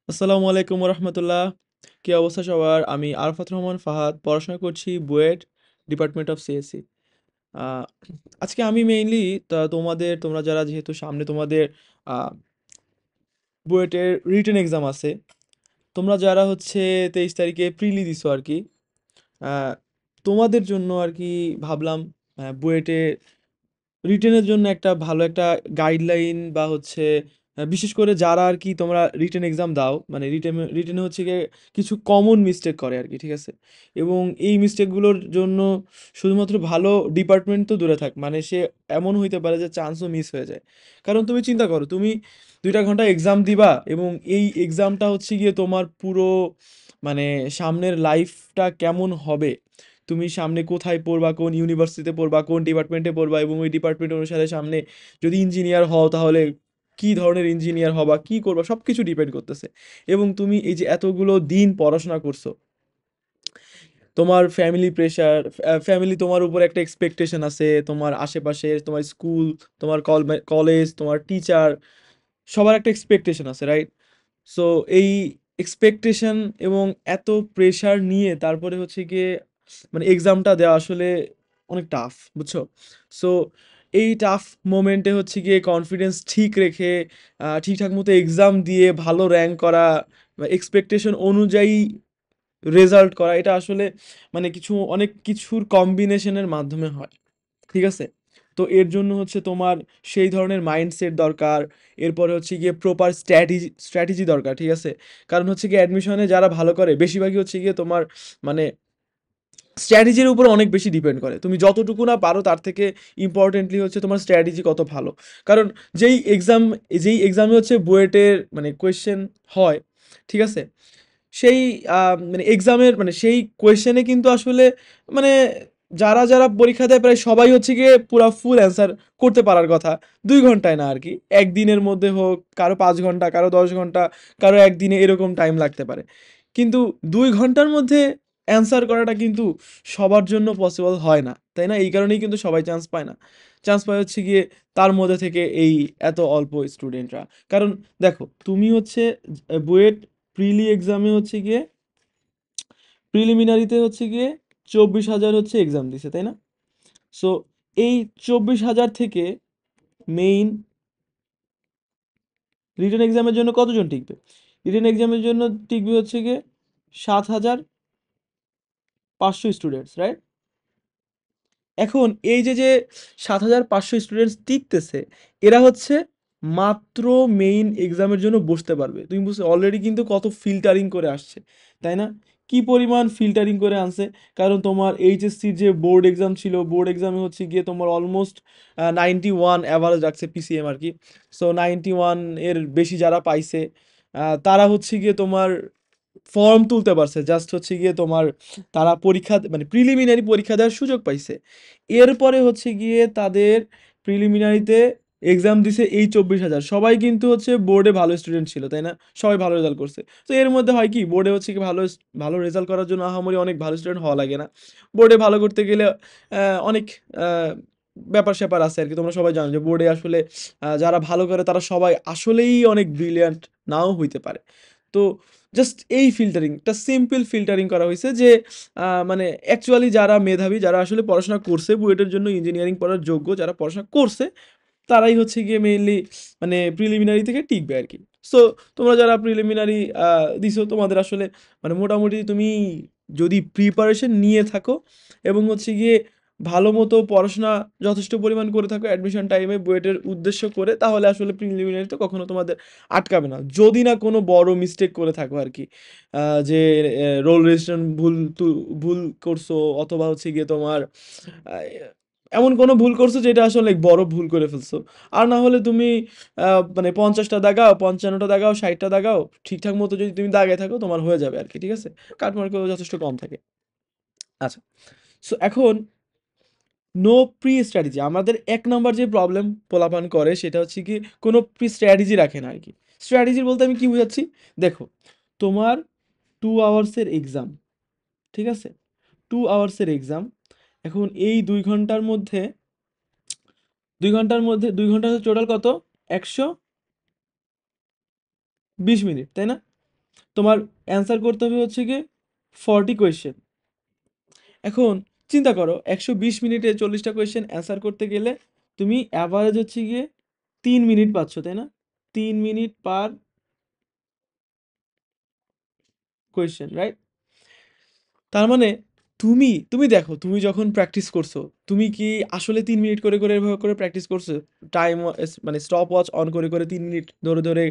আসসালামু আলাইকুম রহমতুল্লাহ। কি অবস্থা সবার? আমি আরাফাত রহমান ফাহাদ, পড়াশোনা করছি বুয়েট, ডিপার্টমেন্ট অফ সিএসসি। আজকে আমি মেইনলি তোমরা যারা, যেহেতু সামনে তোমাদের বুয়েটের রিটেন এক্সাম আছে, তোমরা যারা হচ্ছে 23 তারিখে প্রিলি দিছো আর কি, আহ, তোমাদের জন্য আর কি ভাবলাম বুয়েটে রিটেনের জন্য একটা ভালো একটা গাইডলাইন বা হচ্ছে বিশেষ করে যারা আর কি তোমরা রিটেন এক্সাম দাও, মানে রিটেনে হচ্ছে গিয়ে কিছু কমন মিস্টেক করে আর কি, ঠিক আছে? এবং এই মিস্টেকগুলোর জন্য শুধুমাত্র ভালো ডিপার্টমেন্ট তো দূরে থাক, মানে সে এমন হইতে পারে যে চান্সও মিস হয়ে যায়। কারণ তুমি চিন্তা করো, তুমি 2টা ঘন্টা এক্সাম দিবা এবং এই এক্সামটা হচ্ছে গিয়ে তোমার পুরো মানে সামনের লাইফটা কেমন হবে, তুমি সামনে কোথায় পড়বা, কোন ইউনিভার্সিটিতে পড়বা, কোন ডিপার্টমেন্টে পড়বা, এবং ওই ডিপার্টমেন্ট অনুসারে সামনে যদি ইঞ্জিনিয়ার হও তাহলে কি ধরনের ইঞ্জিনিয়ার হবা, কি করবা, সব কিছু ডিপেন্ড করতেছে। এবং তুমি এই যে এতগুলো দিন পড়াশোনা করছো, তোমার ফ্যামিলি প্রেশার, ফ্যামিলি তোমার উপর একটা এক্সপেকটেশন আছে, তোমার আশেপাশে তোমার স্কুল, তোমার কলেজ, তোমার টিচার, সবার একটা এক্সপেকটেশন আছে, রাইট? সো এই এক্সপেকটেশন এবং এত প্রেশার নিয়ে তারপরে হচ্ছে গিয়ে মানে এক্সামটা দেওয়া আসলে অনেক টাফ, বুঝছো? সো এই টাফ মোমেন্টে হচ্ছে গিয়ে কনফিডেন্স ঠিক রেখে ঠিকঠাক মতো এক্সাম দিয়ে ভালো র্যাঙ্ক করা, এক্সপেকটেশন অনুযায়ী রেজাল্ট করা, এটা আসলে মানে অনেক কিছুর কম্বিনেশনের মাধ্যমে হয়, ঠিক আছে? তো এর জন্য হচ্ছে তোমার সেই ধরনের মাইন্ডসেট দরকার। এরপরে হচ্ছে গিয়ে প্রপার স্ট্র্যাটেজি দরকার, ঠিক আছে? কারণ হচ্ছে গিয়ে অ্যাডমিশনে যারা ভালো করে বেশিরভাগই হচ্ছে গিয়ে তোমার মানে স্ট্র্যাটেজির উপর অনেক বেশি ডিপেন্ড করে। তুমি যতটুকু না পারো তার থেকে ইম্পর্টেন্টলি হচ্ছে তোমার স্ট্র্যাটেজি কত ভালো। কারণ যেই এক্সাম যেই এক্সামে হচ্ছে বুয়েটের মানে কোয়েশ্চেন হয়, ঠিক আছে? সেই মানে এক্সামের মানে সেই কোয়েশ্চেনে কিন্তু আসলে মানে যারা পরীক্ষা দেয় প্রায় সবাই হচ্ছে গিয়ে পুরা ফুল অ্যান্সার করতে পারার কথা। 2 ঘন্টায় না আর কি, একদিনের মধ্যে হোক, কারো 5 ঘন্টা, কারো 10 ঘন্টা, কারো একদিনে এরকম টাইম লাগতে পারে। কিন্তু 2 ঘন্টার মধ্যে অ্যান্সার করাটা কিন্তু সবার জন্য পসিবল হয় না, তাই না? এই কারণেই কিন্তু সবাই চান্স পায় না। চান্স পায় হচ্ছে গিয়ে তার মধ্যে থেকে এই এত অল্প স্টুডেন্টরা। কারণ দেখো, তুমি হচ্ছে বুয়েট প্রিলি এক্সামে হচ্ছে গিয়ে প্রিলিমিনারিতে হচ্ছে গিয়ে 24,000 হচ্ছে এক্সাম দিছে, তাই না? সো এই 24,000 থেকে মেইন রিটেন এক্সামের জন্য কতজন টিকবে? রিটেন এক্সামের জন্য টিকবে হচ্ছে গিয়ে 7,500 স্টুডেন্টস, রাইট? এখন এই যে 7,500 স্টুডেন্টস টিকতেছে, এরা হচ্ছে মাত্র মেইন এক্সামের জন্য বসতে পারবে। তুমি বুঝছো অলরেডি কিন্তু কত ফিল্টারিং করে আসছে, তাই না? কি পরিমাণ ফিল্টারিং করে আনছে! কারণ তোমার এইচএসসির যে বোর্ড এক্সাম ছিল, বোর্ড এক্সামে হচ্ছে গিয়ে তোমার অলমোস্ট 91 অ্যাভারেজ রাখছে পিসিএম আর কি। সো 91 এর বেশি যারা পাইছে তারা হচ্ছে গিয়ে তোমার ফর্ম তুলতে পারছে, জাস্ট হচ্ছে গিয়ে তোমার তারা মানে প্রিলিমিনারি পরীক্ষা দেওয়ার সুযোগ পাইছে। এরপরে হচ্ছে গিয়ে তাদের প্রিলিমিনারিতে এক্সাম দিছে এই 24,000, সবাই কিন্তু হচ্ছে বোর্ডে ভালো স্টুডেন্ট ছিল, তাই না? সবাই ভালো রেজাল্ট করছে। তো এর মধ্যে হয় কি, বোর্ডে হচ্ছে কি ভালো রেজাল্ট করার জন্য আহামরি অনেক ভালো স্টুডেন্ট হওয়া লাগে না। বোর্ডে ভালো করতে গেলে অনেক আহ, ব্যাপার স্যাপার আছে আর কি। তোমরা সবাই জানো যে বোর্ডে আসলে যারা ভালো করে তারা সবাই আসলেই অনেক ব্রিলিয়ান্ট নাও হইতে পারে। তো জাস্ট এই ফিল্টারিংটা, সিম্পল ফিল্টারিং করা হয়েছে যে মানে অ্যাকচুয়ালি যারা মেধাবী, যারা আসলে পড়াশোনা করছে বুয়েটের জন্য, ইঞ্জিনিয়ারিং পড়ার যোগ্য, যারা পড়াশোনা করছে তারাই হচ্ছে গিয়ে মেইনলি মানে প্রিলিমিনারি থেকে টিকবে আর কি। সো তোমরা যারা প্রিলিমিনারি দিছো, তোমাদের আসলে মানে মোটামুটি তুমি যদি প্রিপারেশন নিয়ে থাকো এবং হচ্ছে গিয়ে ভালো মতো পড়াশোনা যথেষ্ট পরিমাণ করে থাকো অ্যাডমিশন টাইমে বুয়েটের উদ্দেশ্য করে, তাহলে আসলে প্রিলিমিনারিতে কখনো তোমাদের আটকাবে না, যদি না কোনো বড় মিস্টেক করে থাকো আর কি। যে রোল রেজিস্ট্রেশন ভুল করছো, অথবা হচ্ছে গিয়ে তোমার এমন কোনো ভুল করছো যেটা আসলে বড় ভুল করে ফেলছো। আর না হলে তুমি মানে 50টা দাগাও, 55টা দাগাও, 60টা দাগাও, ঠিকঠাক মতো যদি তুমি দাগায় থাকো তোমার হয়ে যাবে আর কি, ঠিক আছে? কাটমার্কও যথেষ্ট কম থাকে। আচ্ছা, সো এখন নো প্রি স্ট্র্যাটেজি, আমাদের 1 নম্বর যে প্রবলেম পোলাপান করে সেটা হচ্ছে কি কোনো প্রি স্ট্র্যাটেজি রাখে না আর কি। স্ট্র্যাটেজি বলতে আমি কি বুঝাচ্ছি, দেখো, তোমার 2 আওয়ার্সের এক্সাম, ঠিক আছে? 2 আওয়ার্সের এক্সাম। এখন এই 2 ঘন্টার মধ্যে 2 ঘন্টা টোটাল কত? 120 মিনিট, তাই না? তোমার অ্যান্সার করতে হবে হচ্ছে গিয়ে 40 কোয়েশ্চেন। এখন চিন্তা করো 120 মিনিটে 40টা কোয়েশ্চেন অ্যান্সার করতে গেলে তুমি অ্যাভারেজ হচ্ছে গিয়ে 3 মিনিট পাচ্ছ, তাই না? 3 মিনিট পার কোয়েশ্চেন, রাইট? তার মানে তুমি তুমি দেখো, তুমি যখন প্র্যাকটিস করছো, তুমি কি আসলে 3 মিনিট করে করে এভাবে করে প্র্যাকটিস করছো? টাইম, মানে স্টপ ওয়াচ অন করে করে 3 মিনিট ধরে ধরে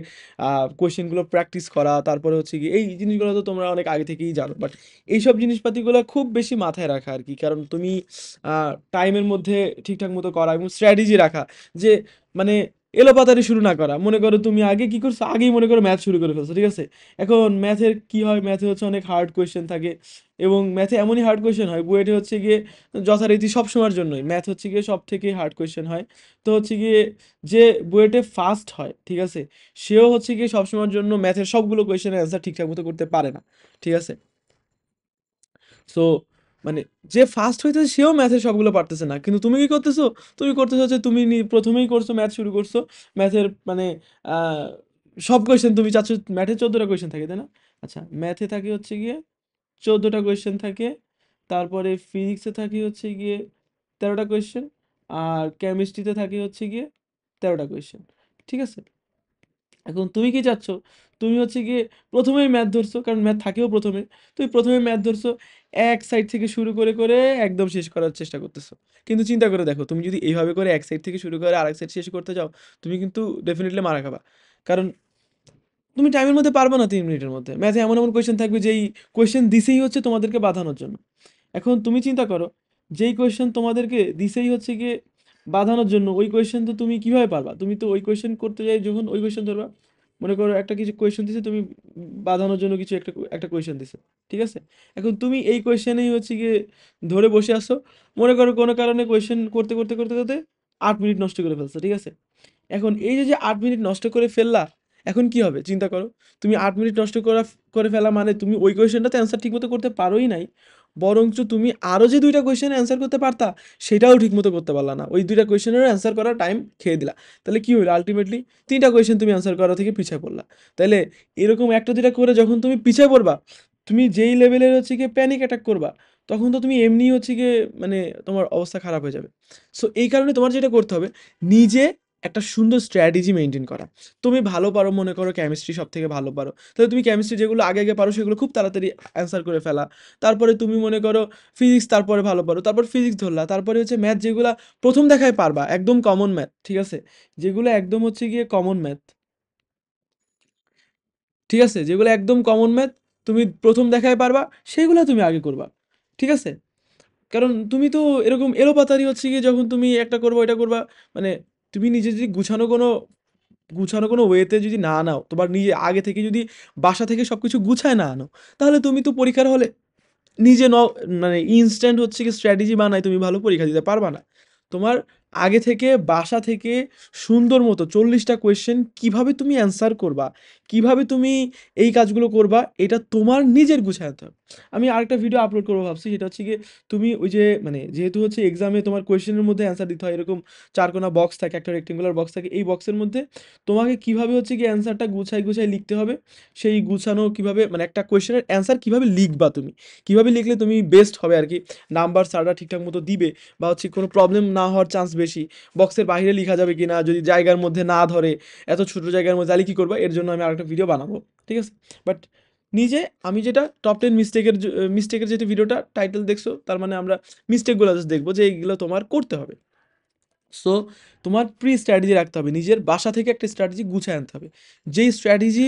কোয়েশ্চেনগুলো প্র্যাকটিস করা, তারপরে হচ্ছে কি এই জিনিসগুলো তো তোমরা অনেক আগে থেকেই জানো, বাট এইসব জিনিসপাতিগুলো খুব বেশি মাথায় রাখা আর কি, কারণ তুমি টাইমের মধ্যে ঠিকঠাক মতো করা এবং স্ট্র্যাটেজি রাখা, যে মানে এলোপাতাড়ি শুরু না করা। মনে করো তুমি আগে কি করছো, আগেই মনে করো ম্যাথ শুরু করে ফেলছো, ঠিক আছে? এখন ম্যাথের কি হয়, ম্যাথে হচ্ছে অনেক হার্ড কোয়েশ্চেন থাকে, এবং ম্যাথে এমনই হার্ড কোয়েশ্চেন হয়, বুয়েটে হচ্ছে গিয়ে যথারীতি সব সময়ের জন্যই ম্যাথ হচ্ছে গিয়ে সব থেকে হার্ড কোয়েশ্চেন হয়। তো হচ্ছে গিয়ে যে বুয়েটে ফার্স্ট হয়, ঠিক আছে, সেও হচ্ছে গিয়ে সবসময়ের জন্য ম্যাথের সবগুলো কোয়েশ্চেনের অ্যান্সার ঠিকঠাক মতো করতে পারে না, ঠিক আছে? সো মানে যে ফার্স্ট হইতেছে সেও ম্যাথের সবগুলো পারতেছে না, কিন্তু তুমি কি করতেছো? তুমি করতেছো হচ্ছে তুমি প্রথমেই করছো ম্যাথ শুরু করছো, ম্যাথের মানে আহ, সব কোয়েশ্চেন তুমি চাচ্ছ। ম্যাথে 14টা কোয়েশ্চেন থাকে, তাই না? আচ্ছা, ম্যাথে থাকে হচ্ছে গিয়ে 14টা কোয়েশ্চেন থাকে, তারপরে ফিজিক্সে থাকে হচ্ছে গিয়ে 13টা কোয়েশ্চেন, আর কেমিস্ট্রিতে থাকে হচ্ছে গিয়ে 13টা কোয়েশ্চেন, ঠিক আছে? এখন তুমি কি চাচ্ছ? তুমি হচ্ছে গিয়ে প্রথমেই ম্যাথ ধরছো, কারণ ম্যাথ থাকেও প্রথমে। তুমি প্রথমে ম্যাথ ধরছো, এক সাইড থেকে শুরু করে করে একদম শেষ করার চেষ্টা করতেছো। কিন্তু চিন্তা করে দেখো, তুমি যদি এইভাবে করে এক সাইড থেকে শুরু করে আরেক সাইড শেষ করতে যাও, তুমি কিন্তু ডেফিনেটলি মারা খাবা। কারণ তুমি টাইমের মধ্যে পারবে না 3 মিনিটের মধ্যে। ম্যাথে এমন এমন কোয়েশ্চেন থাকবে যেই কোয়েশ্চেন দিছেই হচ্ছে তোমাদেরকে বাঁধানোর জন্য। এখন তুমি চিন্তা করো, যেই কোয়েশ্চেন তোমাদেরকে দিছেই হচ্ছে গিয়ে বাঁধানোর জন্য, ওই কোয়েশ্চেন তো তুমি কিভাবে পারবা? তুমি তো ওই কোয়েশ্চেন করতে যাই যখন ওই কোয়েশ্চেন ধরবা, মনে করো একটা কিছু কোয়েশ্চেন দিছে, তুমি বাঁধানোর জন্য কিছু একটা একটা কোয়েশ্চেন দিছে, ঠিক আছে? এখন তুমি এই কোয়েশ্চেনেই হচ্ছে গিয়ে ধরে বসে আসো, মনে করো কোনো কারণে কোয়েশ্চেন করতে করতে করতে করতে 8 মিনিট নষ্ট করে ফেলছো, ঠিক আছে? এখন এই যে যে 8 মিনিট নষ্ট করে ফেললা, এখন কি হবে চিন্তা করো। তুমি 8 মিনিট নষ্ট করে ফেলা মানে তুমি ওই কোয়েশ্চেনটাতে অ্যান্সার ঠিকমতো করতে পারোই নাই, বরঞ্চ তুমি আরও যে দুইটা কোয়েশ্চেনের অ্যান্সার করতে পারতা, সেটাও ঠিকমতো করতে পারলা না, ওই দুইটা কোয়েশ্চেনের অ্যান্সার করার টাইম খেয়ে দিলা। তাহলে কি হলো আলটিমেটলি? 3টা কোয়েশ্চেন তুমি অ্যান্সার করা থেকে পিছিয়ে পড়লা। তাহলে এরকম একটা দুইটা করে যখন তুমি পিছিয়ে পড়বা, তুমি যেই লেভেলের হচ্ছে গিয়ে প্যানিক অ্যাটাক করবা, তখন তো তুমি এমনি হচ্ছে গিয়ে মানে তোমার অবস্থা খারাপ হয়ে যাবে। সো এই কারণে তোমার যেটা করতে হবে, নিজে একটা সুন্দর স্ট্র্যাটেজি মেনটেন করা। তুমি ভালো পারো, মনে করো কেমিস্ট্রি সব থেকে ভালো পারো, তাহলে তুমি কেমিস্ট্রি যেগুলো আগে আগে পারো সেগুলো খুব তাড়াতাড়ি অ্যান্সার করে ফেলা। তারপরে তুমি মনে করো ফিজিক্স তারপরে ভালো পারো, তারপর ফিজিক্স ধরলা, তারপরে হচ্ছে ম্যাথ যেগুলো প্রথম দেখায় পারবা, একদম কমন ম্যাথ, ঠিক আছে, যেগুলো একদম হচ্ছে গিয়ে কমন ম্যাথ, ঠিক আছে, যেগুলো একদম কমন ম্যাথ তুমি প্রথম দেখায় পারবা, সেগুলো তুমি আগে করবা, ঠিক আছে? কারণ তুমি তো এরকম এলোপাতাড়ি হচ্ছে গিয়ে যখন তুমি একটা করবা ওইটা করবা, মানে তুমি নিজে যদি গুছানো কোনো ওয়েতে যদি না নাও, তোমার নিজে আগে থেকে যদি বাসা থেকে সব কিছু গুছায় না আনো, তাহলে তুমি তো পরীক্ষার হলে নিজে মানে ইনস্ট্যান্ট হচ্ছে কি স্ট্র্যাটেজি বানাই তুমি ভালো পরীক্ষা দিতে পারবা না। তোমার আগে থেকে বাসা থেকে সুন্দর মতো 40টা কোয়েশ্চেন কিভাবে তুমি অ্যান্সার করবা, কিভাবে তুমি এই কাজগুলো করবা, এটা তোমার নিজের গুছায় আনতে হবে। আমি আরেকটা ভিডিও আপলোড করবো ভাবছি, সেটা হচ্ছে গিয়ে তুমি ওই যে মানে যেহেতু হচ্ছে এক্সামে তোমার কোয়েশ্চেনের মধ্যে অ্যান্সার দিতে হয়, এরকম চারকোনা বক্স থাকে, একটা রেক্টেঙ্গুলার বক্স থাকে, এই বক্সের মধ্যে তোমাকে কিভাবে হচ্ছে কি অ্যান্সারটা গুছাই গুছাই লিখতে হবে, সেই গুছানো কিভাবে মানে একটা কোয়েশ্চেনের অ্যান্সার কিভাবে লিখবা তুমি, কিভাবে লিখলে তুমি বেস্ট হবে আর কি, নাম্বার স্যাররা ঠিকঠাক মতো দিবে, বা হচ্ছে কোনো প্রবলেম না হওয়ার চান্স বেশি, বক্সের বাইরে লেখা যাবে কিনা, যদি জায়গার মধ্যে না ধরে, এত ছোট জায়গার মধ্যে তাহলে কী করবা, এর জন্য আমি আরেকটা ভিডিও বানাবো, ঠিক আছে? বাট নিজে আমি যেটা টপ 10 মিস্টেকের যেটা ভিডিওটা টাইটেল দেখছো, তার মানে আমরা মিস্টেকগুলো জাস্ট দেখবো যে এইগুলো তোমার করতে হবে। সো তোমার প্রি স্ট্র্যাটেজি রাখতে হবে, নিজের বাসা থেকে একটা স্ট্র্যাটেজি গুছিয়ে আনতে হবে, যেই স্ট্র্যাটেজি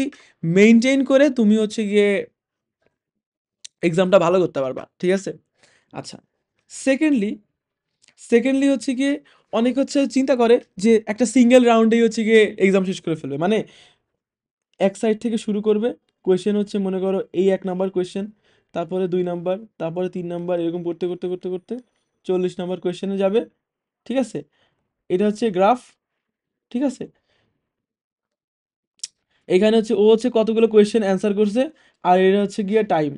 মেনটেন করে তুমি হচ্ছে গিয়ে এক্সামটা ভালো করতে পারবা, ঠিক আছে? আচ্ছা, সেকেন্ডলি সেকেন্ডলি হচ্ছে গিয়ে অনেক হচ্ছে চিন্তা করে যে একটা সিঙ্গেল রাউন্ডেই হচ্ছে গিয়ে এক্সাম শেষ করে ফেলবে, মানে এক সাইড থেকে শুরু করবে, কোয়েশ্চেন হচ্ছে মনে করো এই 1 নাম্বার কোয়েশ্চেন, তারপরে 2 নাম্বার, তারপরে 3 নাম্বার, এরকম করতে করতে করতে করতে 40 নাম্বার কোয়েশ্চেনে যাবে, ঠিক আছে? এটা হচ্ছে গ্রাফ, ঠিক আছে? এখানে হচ্ছে ও হচ্ছে কতগুলো কোয়েশ্চেন অ্যান্সার করছে, আর এটা হচ্ছে গিয়ে টাইম,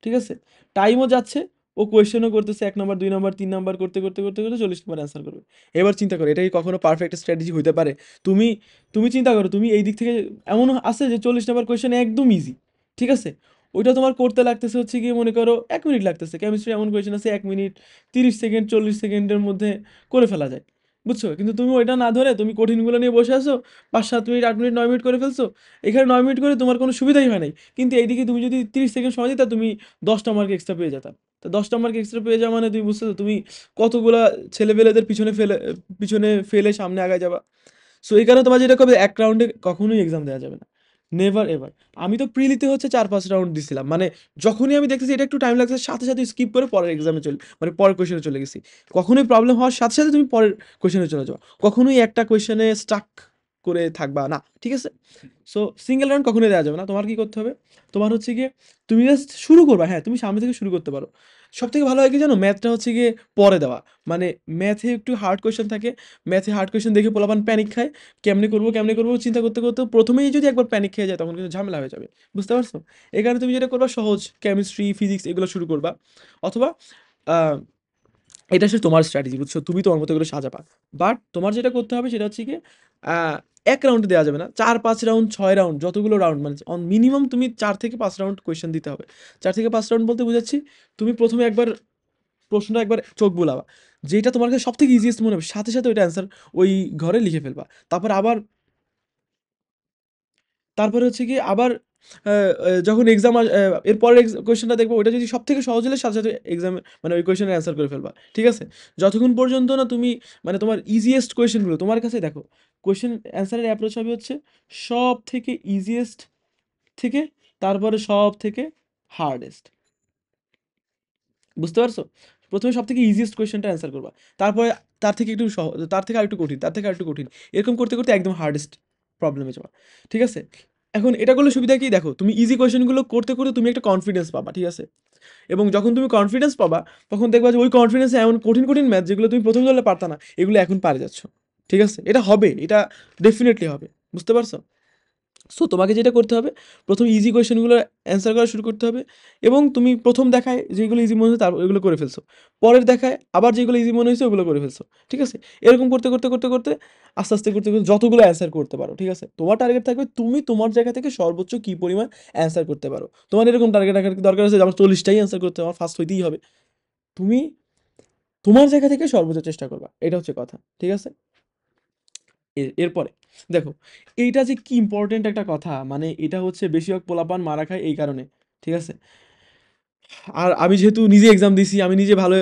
ঠিক আছে? টাইমও যাচ্ছে, ও কোয়েশ্চেনও করতেছে, 1 নাম্বার 2 নাম্বার 3 নাম্বার করতে করতে করতে করতে 40 নাম্বার অ্যান্সার করবে। এবার চিন্তা করো, এটা কি কখনো পারফেক্ট স্ট্র্যাটেজি হইতে পারে? তুমি তুমি চিন্তা করো, তুমি এই দিক থেকে এমন আছে যে 40 নাম্বার কোয়েশ্চেন একদম ইজি, ঠিক আছে? ওইটা তোমার করতে লাগতেছে হচ্ছে গিয়ে মনে করো ১ মিনিট লাগতেছে। কেমিস্ট্রি এমন কোয়েশ্চেন আছে ১ মিনিট ৩০ সেকেন্ড ৪০ সেকেন্ডের মধ্যে করে ফেলা যায়। বুঝছো? কিন্তু তুমি ওইটা না ধরে তুমি কঠিনগুলো নিয়ে বসে আছো। ৫-৭ মিনিট ৮ মিনিট ৯ মিনিট করে ফেলছো। এখানে ৯ মিনিট করে তোমার কোনো সুবিধাই হয় নাই। কিন্তু এইদিকে তুমি যদি ৩০ সেকেন্ড সময় দিতা তুমি ১০ টা মার্ক এক্সট্রা পেয়ে যেতা। তো ১০ টা মার্ক এক্সট্রা পেয়ে যাওয়া মানে তুমি বুঝতেছো তুমি কতগুলা ছেলেপেলেদের পিছনে ফেলে সামনে আগায় যাবা। সো এই কারণে তোমার যেটা করবে ১ রাউন্ডে কখনোই এক্সাম দেওয়া যাবে না। Never ever. আমি তো প্রিলিতে হচ্ছে ৪-৫ রাউন্ড দিছিলাম। মানে যখনই আমি দেখতেছি এটা একটু টাইম লাগছে সাথে, সাথে স্কিপ করে পরের এক্সামে মানে পরের কোয়েশ্চেনে চলে গেছি। কখনোই প্রবলেম হওয়ার সাথে, সাথে তুমি পরের কোয়েশ্চেনে চলে যাও। কখনোই একটা কোয়েশ্চেনে স্টাক করে থাকবা না। ঠিক আছে? সো সিঙ্গেল রাউন্ড কখনোই দেওয়া যাবে না। তোমার কি করতে হবে? তোমার হচ্ছে গিয়ে তুমি জাস্ট শুরু করবা। হ্যাঁ, তুমি সামনে থেকে শুরু করতে পারো। সবথেকে ভালো হয় কি জানো? ম্যাথটা হচ্ছে গিয়ে পরে দেওয়া। মানে ম্যাথে একটু হার্ড কোয়েশ্চেন থাকে। ম্যাথে হার্ড কোয়েশ্চেন দেখে পোলাপান প্যানিক খায়। কেমনে করব চিন্তা করতে, করতে ১ম এই যদি একবার প্যানিক খেয়ে যায় তখন কিন্তু ঝামেলা হয়ে যাবে। বুঝতে পারছো? এই কারণে তুমি যেটা করবা সহজ কেমিস্ট্রি, ফিজিক্স এগুলো শুরু করবা। অথবা আ এটা আসলে তোমার স্ট্র্যাটেজি বুঝছো? তুমি তোমার মতো করে সাজাবা। বাট তোমার যেটা করতে হবে সেটা হচ্ছে গিয়ে আ ১ রাউন্ডে দেওয়া যাবে না। ৪-৫ রাউন্ড, ৬ রাউন্ড যতগুলো রাউন্ড মানে মিনিমাম তুমি ৪ থেকে ৫ রাউন্ড কোয়েশ্চেন দিতে হবে। ৪ থেকে ৫ রাউন্ড বলতে বুঝাচ্ছি তুমি ১ম এ একবার প্রশ্নটা একবার চোখ বুলাবা। যেটা তোমার কাছে সবথেকে ইজিয়েস্ট মনে হবে সাথে, সাথে ওইটা অ্যান্সার ওই ঘরে লিখে ফেলবা। তারপরে হচ্ছে গিয়ে আবার আ আ যখন এক্সাম এর পরের কোয়েশ্চেনটা দেখবা ওইটা যদি সবথেকে সহজ হলে সাথে, সাথে এক্সামে মানে ওই কোয়েশ্চেনের অ্যান্সার করে ফেলবা। ঠিক আছে? যতক্ষণ পর্যন্ত না তুমি মানে তোমার ইজিয়েস্ট কোয়েশ্চেনগুলো তোমার কাছে দেখো, কোয়েশ্চেন অ্যান্সারের অ্যাপ্রোচ হবে হচ্ছে সবথেকে ইজিয়েস্ট থেকে তারপরে সবথেকে হার্ডেস্ট। বুঝতে পারছো? ১ম এ সবথেকে ইজিয়েস্ট কোয়েশ্চেনটা অ্যান্সার করবা। তারপরে তার থেকে একটু তার থেকে আরেকটু কঠিন, তার থেকে আরেকটু কঠিন। এরকম করতে, করতে একদম হার্ডেস্ট প্রবলেমে যাবা। ঠিক আছে? এখন এটা করলে সুবিধা কি দেখো, তুমি ইজি কোয়েশ্চেনগুলো করতে, করতে তুমি একটা কনফিডেন্স পাবা। ঠিক আছে? এবং যখন তুমি কনফিডেন্স পাবা তখন দেখবা যে ওই কনফিডেন্সে এমন কঠিন, কঠিন ম্যাথ যেগুলো তুমি ১ম ধরলে পারতা না, এগুলো এখন পারে যাচ্ছ। ঠিক আছে? এটা হবে। এটা ডেফিনিটলি হবে। বুঝতে পারছো? সো তোমাকে যেটা করতে হবে ১ম ইজি কোয়েশ্চেনগুলো অ্যান্সার করা শুরু করতে হবে এবং তুমি ১ম দেখায় যেগুলো ইজি মনে হচ্ছে তার ওইগুলো করে ফেলছো। পরের দেখায় আবার যেগুলো ইজি মনে হয়েছে ওগুলো করে ফেলছো। ঠিক আছে? এরকম করতে, করতে, করতে, করতে আস্তে, আস্তে করতে, করতে যতগুলো অ্যান্সার করতে পারো। ঠিক আছে? তোমার টার্গেট থাকবে তুমি তোমার জায়গা থেকে সর্বোচ্চ কি পরিমাণ অ্যান্সার করতে পারো। তোমার এরকম টার্গেট রাখার দরকার আছে যে আমার ৪০ টাই অ্যান্সার করতে হবে, আমার ফার্স্ট হইতেই হবে। তুমি তোমার জায়গা থেকে সর্বোচ্চ চেষ্টা করবা। এটা হচ্ছে কথা। ঠিক আছে? এরপরে দেখো এইটা যে কি ইম্পর্টেন্ট একটা কথা মানে এটা হচ্ছে বেশিরভাগ পোলাপান মারা খায় এই কারণে। ঠিক আছে? আর আমি যেহেতু নিজে এক্সাম দিছি, আমি নিজে ভালো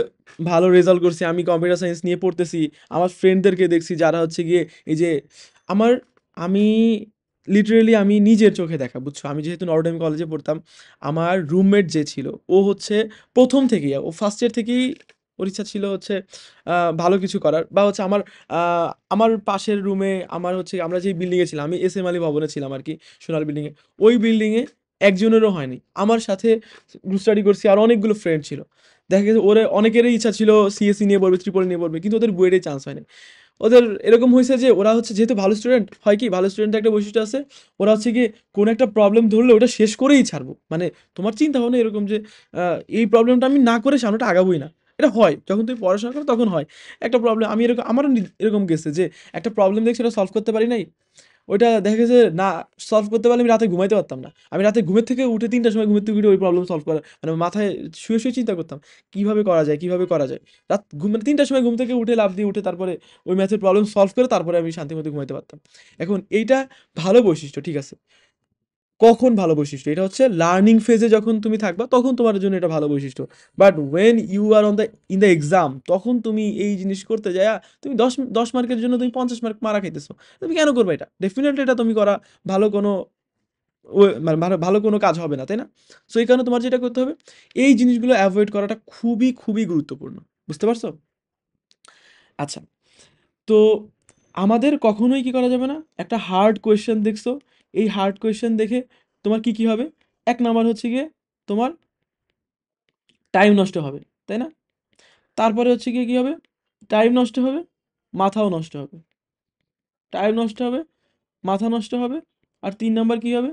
ভালো রেজাল্ট করছি, আমি কম্পিউটার সায়েন্স নিয়ে পড়তেছি, আমার ফ্রেন্ডদেরকে দেখছি যারা হচ্ছে গিয়ে এই যে আমার আমি লিটারেলি আমি নিজের চোখে দেখা বুঝছো, আমি যেহেতু নটরডেম কলেজে পড়তাম, আমার রুমমেট যে ছিল ও হচ্ছে প্রথম থেকেই ও ফার্স্ট ইয়ার থেকেই ওর ইচ্ছা ছিল হচ্ছে ভালো কিছু করার বা হচ্ছে আমার পাশের রুমে আমার হচ্ছে আমরা যেই বিল্ডিংয়ে ছিলাম আমি এস এম আলী ভবনে ছিলাম আর কি, সোনার বিল্ডিংয়ে। ওই বিল্ডিংয়ে একজনেরও হয়নি, আমার সাথে গ্রুপ স্টাডি করছি আর অনেকগুলো ফ্রেন্ড ছিল। দেখা গেছে ওরা অনেকেরই ইচ্ছা ছিল সিএসসি নিয়ে পড়বে, ট্রিপল নিয়ে পড়বে, কিন্তু ওদের বুয়েটে চান্স হয়নি। ওদের এরকম হয়েছে যে ওরা হচ্ছে যেহেতু ভালো স্টুডেন্ট হয় কি ভালো স্টুডেন্টের একটা বৈশিষ্ট্য আছে, ওরা হচ্ছে কি কোনো একটা প্রবলেম ধরলে ওটা শেষ করেই ছাড়বো। মানে তোমার চিন্তা ভাবনা এরকম যে এই প্রবলেমটা আমি না করে সামনেটা আগাবোই না। এটা হয় যখন তুমি পড়াশোনা করো তখন হয় একটা প্রবলেম। আমি এরকম আমারও এরকম গেছে যে একটা প্রবলেম দেখছি ওটা সলভ করতে পারি নাই, ওইটা দেখা গেছে না সলভ করতে পারলে আমি রাতে ঘুমাইতে পারতাম না। আমি রাতে ঘুমের থেকে উঠে ৩টার সময় ঘুমের থেকে উঠে ওই প্রবলেম সলভ করা মানে মাথায় শুয়ে, শুয়ে চিন্তা করতাম কিভাবে করা যায়, কিভাবে করা যায়। মানে ৩টার সময় ঘুম থেকে উঠে লাফ দিয়ে উঠে তারপরে ওই ম্যাথের প্রবলেম সলভ করে তারপরে আমি শান্তিমতো ঘুমাইতে পারতাম। এখন এইটা ভালো বৈশিষ্ট্য, ঠিক আছে? কখন ভালো বৈশিষ্ট্য? এটা হচ্ছে লার্নিং ফেজে যখন তুমি থাকবা তখন তোমার জন্য এটা ভালো বৈশিষ্ট্য। But when you are on the in the exam তখন তুমি এই জিনিস করতে যায়া তুমি ১০ মার্কের জন্য তুমি ৫০ মার্ক মারা খাইতেছো। তুমি কেন করবা এটা? ডেফিনিটলি এটা তুমি করা ভালো কোনো মানে ভালো কোনো কাজ হবে না, তাই না? সো এই কারণে তোমার যেটা করতে হবে এই জিনিসগুলো এভয়েড করাটা খুবই, খুবই গুরুত্বপূর্ণ। বুঝতে পারছো? আচ্ছা, তো আমাদের কখনোই কি করা যাবে না, একটা হার্ড কোয়েশ্চেন দেখছো, এই হার্ড কোয়েশ্চেন দেখে তোমার কি হবে? ১ নাম্বার হচ্ছে গিয়ে তোমার টাইম নষ্ট হবে, তাই না? তারপরে হচ্ছে গিয়ে কি হবে? টাইম নষ্ট হবে, মাথাও নষ্ট হবে। টাইম নষ্ট হবে, মাথা নষ্ট হবে। আর ৩ নাম্বার কি হবে?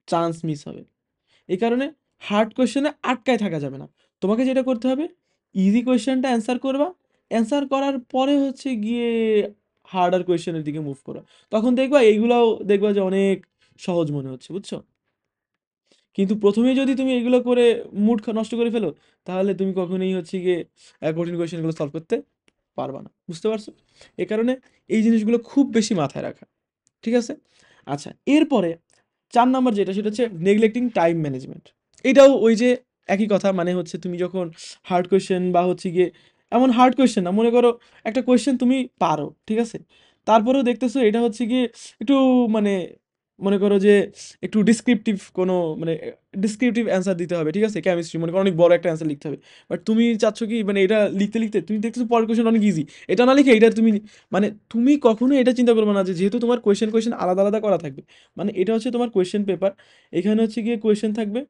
চান্স মিস হবে। এই কারণে হার্ড কোয়েশ্চেনে আটকায় থাকা যাবে না। তোমাকে যেটা করতে হবে ইজি কোয়েশ্চেনটা অ্যান্সার করবা। অ্যান্সার করার পরে হচ্ছে গিয়ে হার্ডার কোয়েশ্চেনের দিকে মুভ করবা। তখন দেখবা এইগুলাও দেখবা যে অনেক সহজ মনে হচ্ছে, বুঝছো? কিন্তু প্রথমেই যদি তুমি এগুলো করে মুড নষ্ট করে ফেলো, তাহলে তুমি কখনোই হচ্ছে গিয়ে কঠিন কোয়েশ্চেনগুলো সলভ করতে পারবা না, বুঝতে পারছো? এ কারণে এই জিনিসগুলো খুব বেশি মাথায় রাখা, ঠিক আছে? আচ্ছা, এরপরে 4 নাম্বার যেটা, সেটা হচ্ছে নেগলেক্টিং টাইম ম্যানেজমেন্ট। এটাও ওই যে একই কথা, মানে হচ্ছে তুমি যখন হার্ড কোয়েশ্চেন বা হচ্ছে গিয়ে এমন হার্ড কোয়েশ্চেন না, মনে করো একটা কোয়েশ্চেন তুমি পারো, ঠিক আছে? তারপরেও দেখতেছো এটা হচ্ছে গিয়ে একটু মানে মনে করো যে একটু ডিসক্রিপটিভ কোনো মানে ডিসক্রিপটিভ অ্যান্সার দিতে হবে, ঠিক আছে? কেমিস্ট্রি মনে করো অনেক বড় একটা অ্যান্সার লিখতে হবে, বাট তুমি চাচ্ছ কি মানে এটা লিখতে লিখতে তুমি দেখতেছো পরের কোয়েশ্চেন অনেক ইজি, এটা না লিখে এটা তুমি মানে তুমি কখনো এটা চিন্তা করবে না যে যেহেতু তোমার কোয়েশ্চেন কোয়েশ্চেন আলাদা আলাদা করা থাকবে, মানে এটা হচ্ছে তোমার কোয়েশ্চেন পেপার, এখানে হচ্ছে গিয়ে কোয়েশ্চেন থাকবে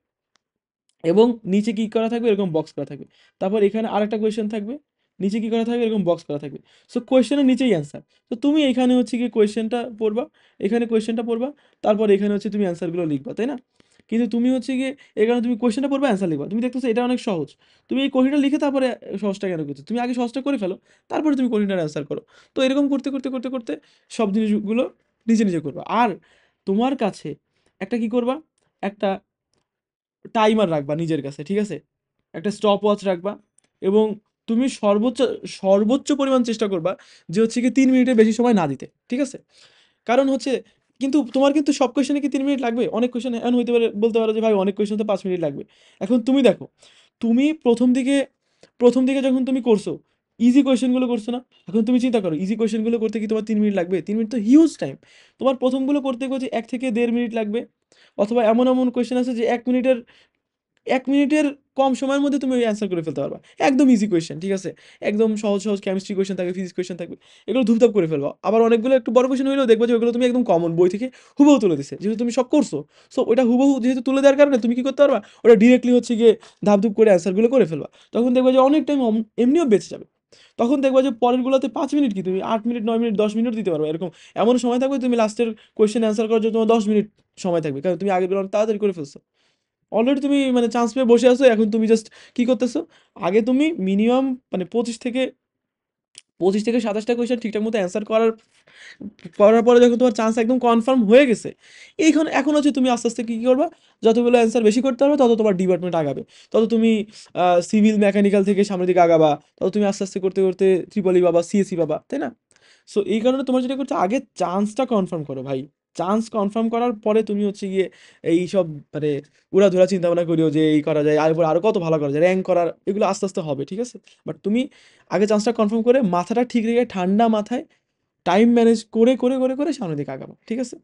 এবং নিচে কি করা থাকবে এরকম বক্স করা থাকবে, তারপর এখানে আরেকটা কোয়েশ্চেন থাকবে, নিচে কি করা থাকবে এরকম বক্স করা থাকবে। সো কোয়েশ্চেনের নিচেই অ্যান্সার, তো তুমি এখানে হচ্ছে গিয়ে কোয়েশ্চেনটা পড়বা, এখানে কোয়েশ্চেনটা পড়বা, তারপর এখানে হচ্ছে তুমি অ্যান্সারগুলো লিখবা, তাই না? কিন্তু তুমি হচ্ছে গিয়ে এখানে তুমি কোয়েশ্চেনটা পড়বা, অ্যান্সার লিখবা, তুমি দেখতেছো এটা অনেক সহজ, তুমি এই কঠিনটা লিখে তারপরে সহজটা কেন করছো? তুমি আগে সহজটা করে ফেলো, তারপরে তুমি কঠিনটার অ্যান্সার করো। তো এরকম করতে করতে করতে করতে সব জিনিসগুলো নিজে নিজে করবা। আর তোমার কাছে একটা কি করবা, একটা টাইমার রাখবা নিজের কাছে, ঠিক আছে? একটা স্টপ ওয়াচ রাখবা এবং তুমি সর্বোচ্চ সর্বোচ্চ পরিমাণ চেষ্টা করবা যে হচ্ছে কি 3 মিনিটের বেশি সময় না দিতে, ঠিক আছে? কারণ হচ্ছে কিন্তু তোমার কিন্তু সব কোয়েশনে কি 3 মিনিট লাগবে? অনেক কোয়েশন এমন হইতে পারে, বলতে পারো যে ভাই অনেক কোয়েশন তো 5 মিনিট লাগবে। এখন তুমি দেখো, তুমি প্রথম দিকে যখন তুমি করছো, ইজি কোয়েশনগুলো করছো না? এখন তুমি চিন্তা করো ইজি কোয়েশনগুলো করতে কি তোমার 3 মিনিট লাগবে? 3 মিনিট তো হিউজ টাইম। তোমার প্রথমগুলো করতে করতে 1 থেকে 1.5 মিনিট লাগবে, অথবা এমন এমন কোয়েশন আছে যে 1 মিনিটের কম সময়ের মধ্যে তুমি ওই অ্যান্সার করে ফেলতে পারবা। একদম ইজি কোয়েশ্চেন, ঠিক আছে? একদম সহজ সহজ কেমিস্ট্রি কোয়েশ্চেন থাকবে, ফিজিক্স কোয়েশ্চেন থাকবে, এগুলো ধুপধাপ করে ফেলবা। আবার অনেকগুলো একটু বড় কোয়েশ্চেন হইলেও দেখবা যে ওগুলো তুমি একদম কমন বই থেকে হুবহু তুলে দিছে, যেহেতু তুমি সব করছো। সো ওটা হুবহু যেহেতু তুলে দেওয়ার কারণে তুমি কি করতে পারবা, ওটা ডিরেক্টলি হচ্ছে গিয়ে ধাপধুপ করে অ্যান্সারগুলো করে ফেলবা। তখন দেখবা যে অনেক টাইম এমনিও বেঁচে যাবে। তখন দেখবা যে পরেরগুলোতে 5 মিনিট কি তুমি 8 মিনিট 9 মিনিট 10 মিনিট দিতে পারবে, এরকম এমন সময় থাকবে তুমি লাস্টের কোয়েশ্চেন অ্যান্সার করার জন্য তোমার 10 মিনিট সময় থাকবে, কারণ তুমি আগের বেলা তাড়াতাড়ি করে ফেলছো। অলরেডি তুমি মানে চান্স পেয়ে বসে আছো, এখন তুমি জাস্ট কি করতেছো, আগে তুমি মিনিমাম মানে 25 থেকে 27টা কোয়েশ্চেন ঠিকঠাক মতো অ্যান্সার করার করার পরে যখন তোমার চান্স একদম কনফার্ম হয়ে গেছে, এখন হচ্ছে তুমি আস্তে আস্তে কী কী করবা, যতগুলো অ্যান্সার বেশি করতে পারবে তত তোমার ডিপার্টমেন্ট আগাবে, তত তুমি সিভিল মেকানিক্যাল থেকে সামনের দিকে আগাবা, তত তুমি আস্তে আস্তে করতে করতে ট্রিপলি পাবা, সিএসসি পাবা, তাই না? সো এই কারণে তোমার যেটা করছে, আগে চান্সটা কনফার্ম করো ভাই। চান্স কনফার্ম করার পরে তুমি হচ্ছে গিয়ে এই সব মানে উড়াধুরা চিন্তা ভাবনা করিও যে এই করা যায়, আর এরপর আরো কত ভালো করা যায়, র্যাঙ্ক করার, এগুলো আস্তে আস্তে হবে, ঠিক আছে? বাট তুমি আগে চান্সটা কনফার্ম করে মাথাটা ঠিক রেখে ঠান্ডা মাথায় টাইম ম্যানেজ করে করে করে করে সামনের দিকে আগাবো, ঠিক আছে?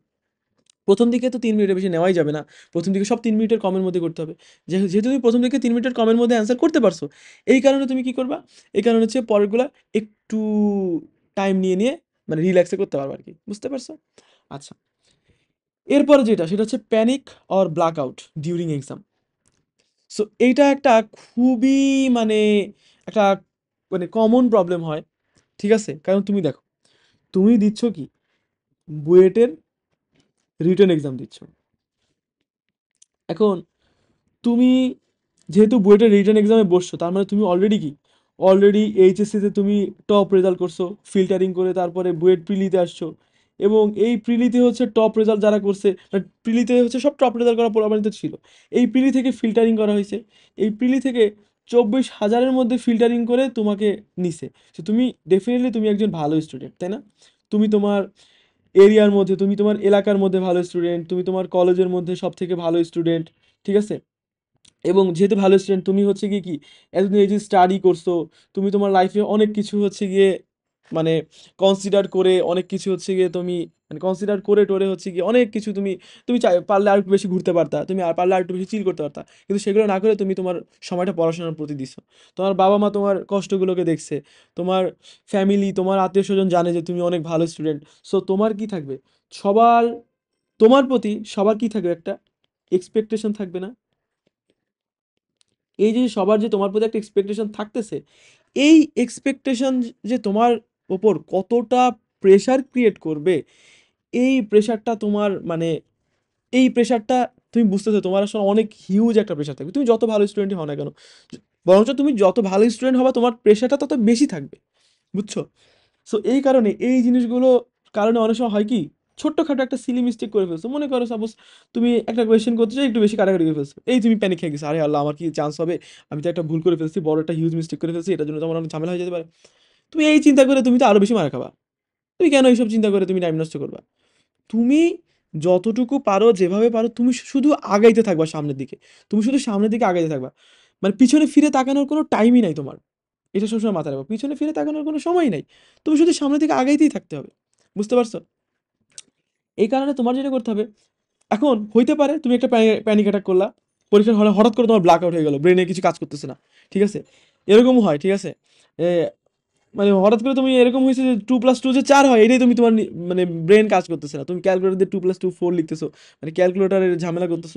প্রথম দিকে তো 3 মিনিটের বেশি নেওয়াই যাবে না, প্রথম দিকে সব 3 মিনিটের কমের মধ্যে করতে হবে। যেহেতু তুমি প্রথম দিকে 3 মিনিটের কমের মধ্যে অ্যান্সার করতে পারছো, এই কারণে তুমি কি করবা, এই কারণে হচ্ছে পরেরগুলা একটু টাইম নিয়ে নিয়ে মানে রিল্যাক্সে করতে পারবো আর কি, বুঝতে পারছো? আচ্ছা, এরপরে যেটা, সেটা হচ্ছে panic or black out during exam. So এইটা একটা খুবই মানে একটা মানে কমন প্রবলেম হয়, ঠিক আছে? কারণ তুমি দেখো, তুমি দিচ্ছ কি, বুয়েটের রিটেন এক্সাম দিচ্ছ। এখন তুমি যেহেতু বুয়েটের রিটেন এক্সামে বসছো, তার মানে তুমি অলরেডি কি, অলরেডি এইচএসসিতে তুমি টপ রেজাল্ট করছো, ফিল্টারিং করে তারপরে বুয়েট প্রিলিতে আসছো, এবং এই প্রিলিতে হচ্ছে টপ রেজাল্ট যারা করছে, প্রিলিতে হচ্ছে সব টপ রেজাল্ট করা প্রমাণিত ছিল, এই প্রিলি থেকে ফিল্টারিং করা হয়েছে, এই প্রিলি থেকে 24,000-এর মধ্যে ফিল্টারিং করে তোমাকে নিছে। তো তুমি ডেফিনেটলি তুমি একজন ভালো স্টুডেন্ট, তাই না? তুমি তোমার এরিয়ার মধ্যে, তুমি তোমার এলাকার মধ্যে ভালো স্টুডেন্ট, তুমি তোমার কলেজের মধ্যে সব থেকে ভালো স্টুডেন্ট, ঠিক আছে? এবং যেহেতু ভালো স্টুডেন্ট, তুমি হচ্ছে গিয়ে কি এতদিন এই যে স্টাডি করছো, তুমি তোমার লাইফে অনেক কিছু হচ্ছে গিয়ে মানে কনসিডার করে অনেক কিছু হচ্ছে গিয়ে তুমি মানে কনসিডার করে টোরে হচ্ছে গিয়ে অনেক কিছু তুমি তুমি চাই পারলে আর একটু বেশি ঘুরতে পারতা, তুমি আর পারলে আর একটু বেশি চিল করতে পারতা, কিন্তু সেগুলো না করে তুমি তোমার সময়টা পড়াশোনার প্রতি দিছো। তোমার বাবা মা তোমার কষ্টগুলোকে দেখছে, তোমার ফ্যামিলি তোমার আত্মীয় স্বজন জানে যে তুমি অনেক ভালো স্টুডেন্ট। সো তোমার কি থাকবে, সবার তোমার প্রতি সবার কি থাকবে, একটা এক্সপেকটেশন থাকবে না? এই যে সবার যে তোমার প্রতি একটা এক্সপেকটেশন থাকতেছে, এই এক্সপেকটেশন যে তোমার ওপর কতটা প্রেশার ক্রিয়েট করবে, এই প্রেশারটা তোমার মানে এই প্রেশারটা তুমি বুঝতেছো, তোমার আসলে অনেক হিউজ একটা প্রেশার থাকবে, তুমি যত ভালো স্টুডেন্টই হও না কেন, বরঞ্চ তুমি যত ভালো স্টুডেন্ট হবা তোমার প্রেশারটা তত বেশি থাকবে, বুঝছো? সো এই কারণে এই জিনিসগুলো কারণে অনেক সময় হয় কি, ছোট্টখাটো একটা সিলি মিস্টেক করে ফেলছো, মনে করো সাপোজ তুমি একটা কোয়েশ্চেন করতে চাই একটু বেশি কাটাকাটি করে ফেলছো, এই তুমি প্যানিক খেয়ে গেছো, আরে আল্লাহ আমার কি চান্স হবে, আমি তো একটা ভুল করে ফেলছি, বড় একটা হিউজ মিস্টেক করে ফেলছি, এটার জন্য তো আমার অনেক ঝামেলা হয়ে যেতে পারে। তুমি এই চিন্তা করে তুমি তো আরো বেশি মার খাবা। তুমি কেন এইসব চিন্তা করে তুমি টাইম নষ্ট করবা? তুমি যতটুকু পারো যেভাবে পারো তুমি শুধু আগাইতে থাকবা সামনের দিকে, তুমি শুধু সামনের দিকে আগাইতে থাকবা, মানে পিছনে ফিরে তাকানোর কোনো টাইমই নাই তোমার। এটা সবসময় মাথায় রাখো, পিছনে ফিরে তাকানোর কোনো সময় নাই, তুমি শুধু সামনের দিকে আগাইতেই থাকতে হবে। বুঝতে পারছো? এই কারণে তোমার যেটা করতে হবে, এখন হইতে পারে তুমি একটা প্যানিক অ্যাটাক করলা, পরীক্ষার হলে হঠাৎ করে তোমার ব্ল্যাক আউট হয়ে গেল, ব্রেনে কিছু কাজ করতেছে না, ঠিক আছে, এরকমও হয়, ঠিক আছে, এ, মানে হঠাৎ করে তুমি এরকম হয়েছে যে 2+2 যে 4 হয়, এটাই তুমি তোমার মানে ব্রেন কাজ করতেছে না, তুমি ক্যালকুলেটর দিয়ে 2+2 4 লিখতেছো, মানে ক্যালকুলেটারের ঝামেলা করতেছো,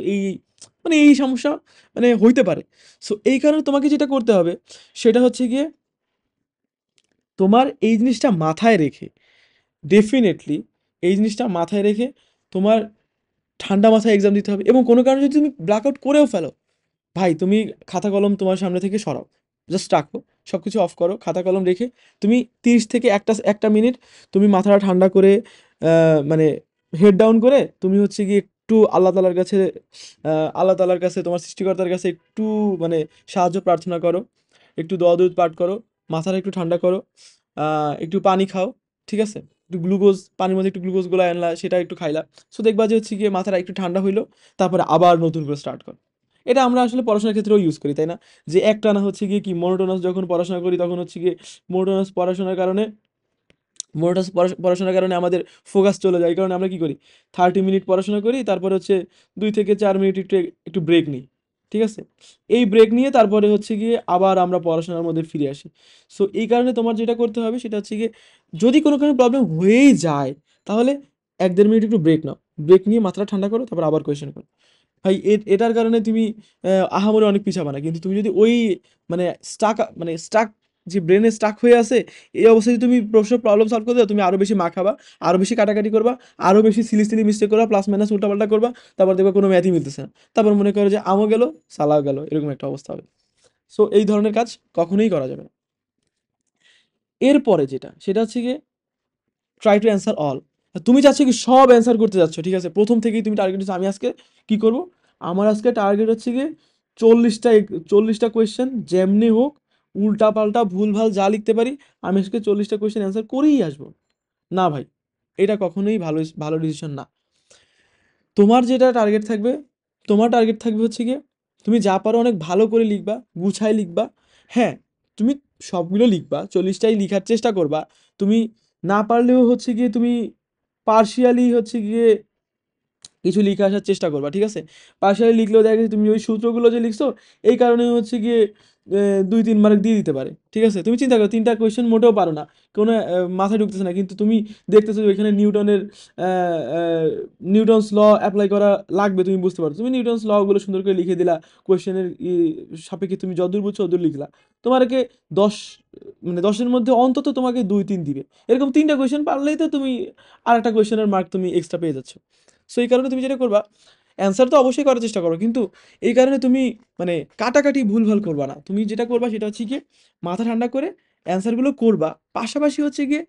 মানে এই সমস্যা মানে হইতে পারে। সো এই কারণে তোমাকে যেটা করতে হবে সেটা হচ্ছে গিয়ে তোমার এই জিনিসটা মাথায় রেখে, ডেফিনেটলি এই জিনিসটা মাথায় রেখে তোমার ঠান্ডা মাথায় এক্সাম দিতে হবে। এবং কোনো কারণে যদি তুমি ব্ল্যাক আউট করেও ফেলো, ভাই তুমি খাতা কলম তোমার সামনে থেকে সরাও, জাস্ট রাখো, সব কিছু অফ করো, খাতা কলম রেখে তুমি 30 থেকে একটা মিনিট তুমি মাথাটা ঠান্ডা করে মানে হেড ডাউন করে তুমি হচ্ছে গিয়ে একটু আল্লাহ তালার কাছে আল্লাহ তালার কাছে তোমার সৃষ্টিকর্তার কাছে একটু মানে সাহায্য প্রার্থনা করো, একটু দোয়া দরুদ পাঠ করো, মাথাটা একটু ঠান্ডা করো, একটু পানি খাও, ঠিক আছে, একটু গ্লুকোজ, পানির মধ্যে একটু গ্লুকোজ গুলা আনলা, সেটা একটু খাইলা। সো দেখবা যে হচ্ছে গিয়ে মাথাটা একটু ঠান্ডা হইলো, তারপরে আবার নতুন করে স্টার্ট করো। এটা আমরা আসলে পড়াশোনার ক্ষেত্রেও ইউজ করি, তাই না? যে একটানা হচ্ছে গিয়ে কি মোনোটোনাস যখন পড়াশোনা করি তখন হচ্ছে গিয়ে মোনোটোনাস পড়াশোনার কারণে মোনোটোনাস পড়াশোনার কারণে আমাদের ফোকাস চলে যায়, এই কারণে আমরা কি করি, 30 মিনিট পড়াশোনা করি, তারপরে হচ্ছে 2 থেকে 4 মিনিট একটু একটু ব্রেক নিই, ঠিক আছে, এই ব্রেক নিয়ে তারপরে হচ্ছে গিয়ে আবার আমরা পড়াশোনার মধ্যে ফিরে আসি। সো এই কারণে তোমার যেটা করতে হবে সেটা হচ্ছে গিয়ে যদি কোনো কারণে প্রবলেম হয়েই যায়, তাহলে 1-1.5 মিনিট একটু ব্রেক নাও, ব্রেক নিয়ে মাথাটা ঠান্ডা করো, তারপর আবার কোয়েশ্চেন করো। ভাই এটার কারণে তুমি আহামরি অনেক পিছাবা না, কিন্তু তুমি যদি ওই মানে স্টাক যে ব্রেনে স্টাক হয়ে আছে, এই অবস্থায় যদি তুমি প্রশ্ন প্রবলেম সলভ করতে যাও, তুমি আরো বেশি মার খাবা, আরো বেশি কাটাকাটি করবা, আরো বেশি সিলি মিস্টেক করবা, প্লাস মাইনাস উল্টাপাল্টা করবা, তারপর দেখবা কোনো ম্যাথই মিলতেছে না, তারপর মনে করো যে আমও গেল সালাও গেল, এরকম একটা অবস্থা হবে। সো এই ধরনের কাজ কখনোই করা যাবে না। এরপরে যেটা সেটা হচ্ছে গিয়ে ট্রাই টু অ্যান্সার অল। তুমি চাচ্ছ কি সব অ্যান্সার করতে যাচ্ছ, ঠিক আছে, প্রথম থেকেই তুমি টার্গেট হচ্ছে আমি আজকে কি করব, আমার আজকে টার্গেট হচ্ছে গিয়ে 40টা কোয়েশ্চেন যেমনি হোক, উল্টা পাল্টা ভুলভাল যা লিখতে পারি, আমি আজকে 40টা কোয়েশ্চেন অ্যান্সার করেই আসবো। না ভাই, এটা কখনোই ভালো ভালো ডিসিশন না। তোমার যেটা টার্গেট থাকবে, তোমার টার্গেট থাকবে হচ্ছে গিয়ে তুমি যা পারো অনেক ভালো করে লিখবা, গুছায় লিখবা। হ্যাঁ, তুমি সবগুলো লিখবা, 40টাই লিখার চেষ্টা করবা। তুমি না পারলেও হচ্ছে গিয়ে তুমি পার্শিয়ালি হচ্ছে গিয়ে কিছু লিখে আসার চেষ্টা করবা, ঠিক আছে, পার্শিয়ালি লিখলেও দেখা গেছে তুমি ওই সূত্রগুলো যে লিখছো এই কারণে হচ্ছে গিয়ে 2-3 মার্ক দিয়ে দিতে পারে, ঠিক আছে। তুমি চিন্তা করো 3টা কোয়েশ্চেন মোটেও পারো না, কোনো মাথায় ঢুকতেছে না, কিন্তু তুমি দেখতেছো যে ওইখানে নিউটনস ল অ্যাপ্লাই করা লাগবে, তুমি বুঝতে পারছো, তুমি নিউটনস লগুলো সুন্দর করে লিখে দিলা, কোয়েশ্চেনের সাপেক্ষে তুমি যতদূর বুঝছো ততদূর লিখলা, তোমাকে 10 মানে 10-এর মধ্যে অন্তত তোমাকে 2-3 দিবে। এরকম 3টা কোয়েশ্চেন পারলেই তো তুমি আর একটা কোয়েশ্চেনের মার্ক তুমি এক্সট্রা পেয়ে যাচ্ছ। সো এই কারণে তুমি যেটা করবা, অ্যান্সার তো অবশ্যই করার চেষ্টা করো, কিন্তু এই কারণে তুমি মানে কাটাকাটি ভুলভাল করবা না। তুমি যেটা করবা সেটা হচ্ছে গিয়ে মাথা ঠান্ডা করে অ্যান্সারগুলো করবা, পাশাপাশি হচ্ছে গিয়ে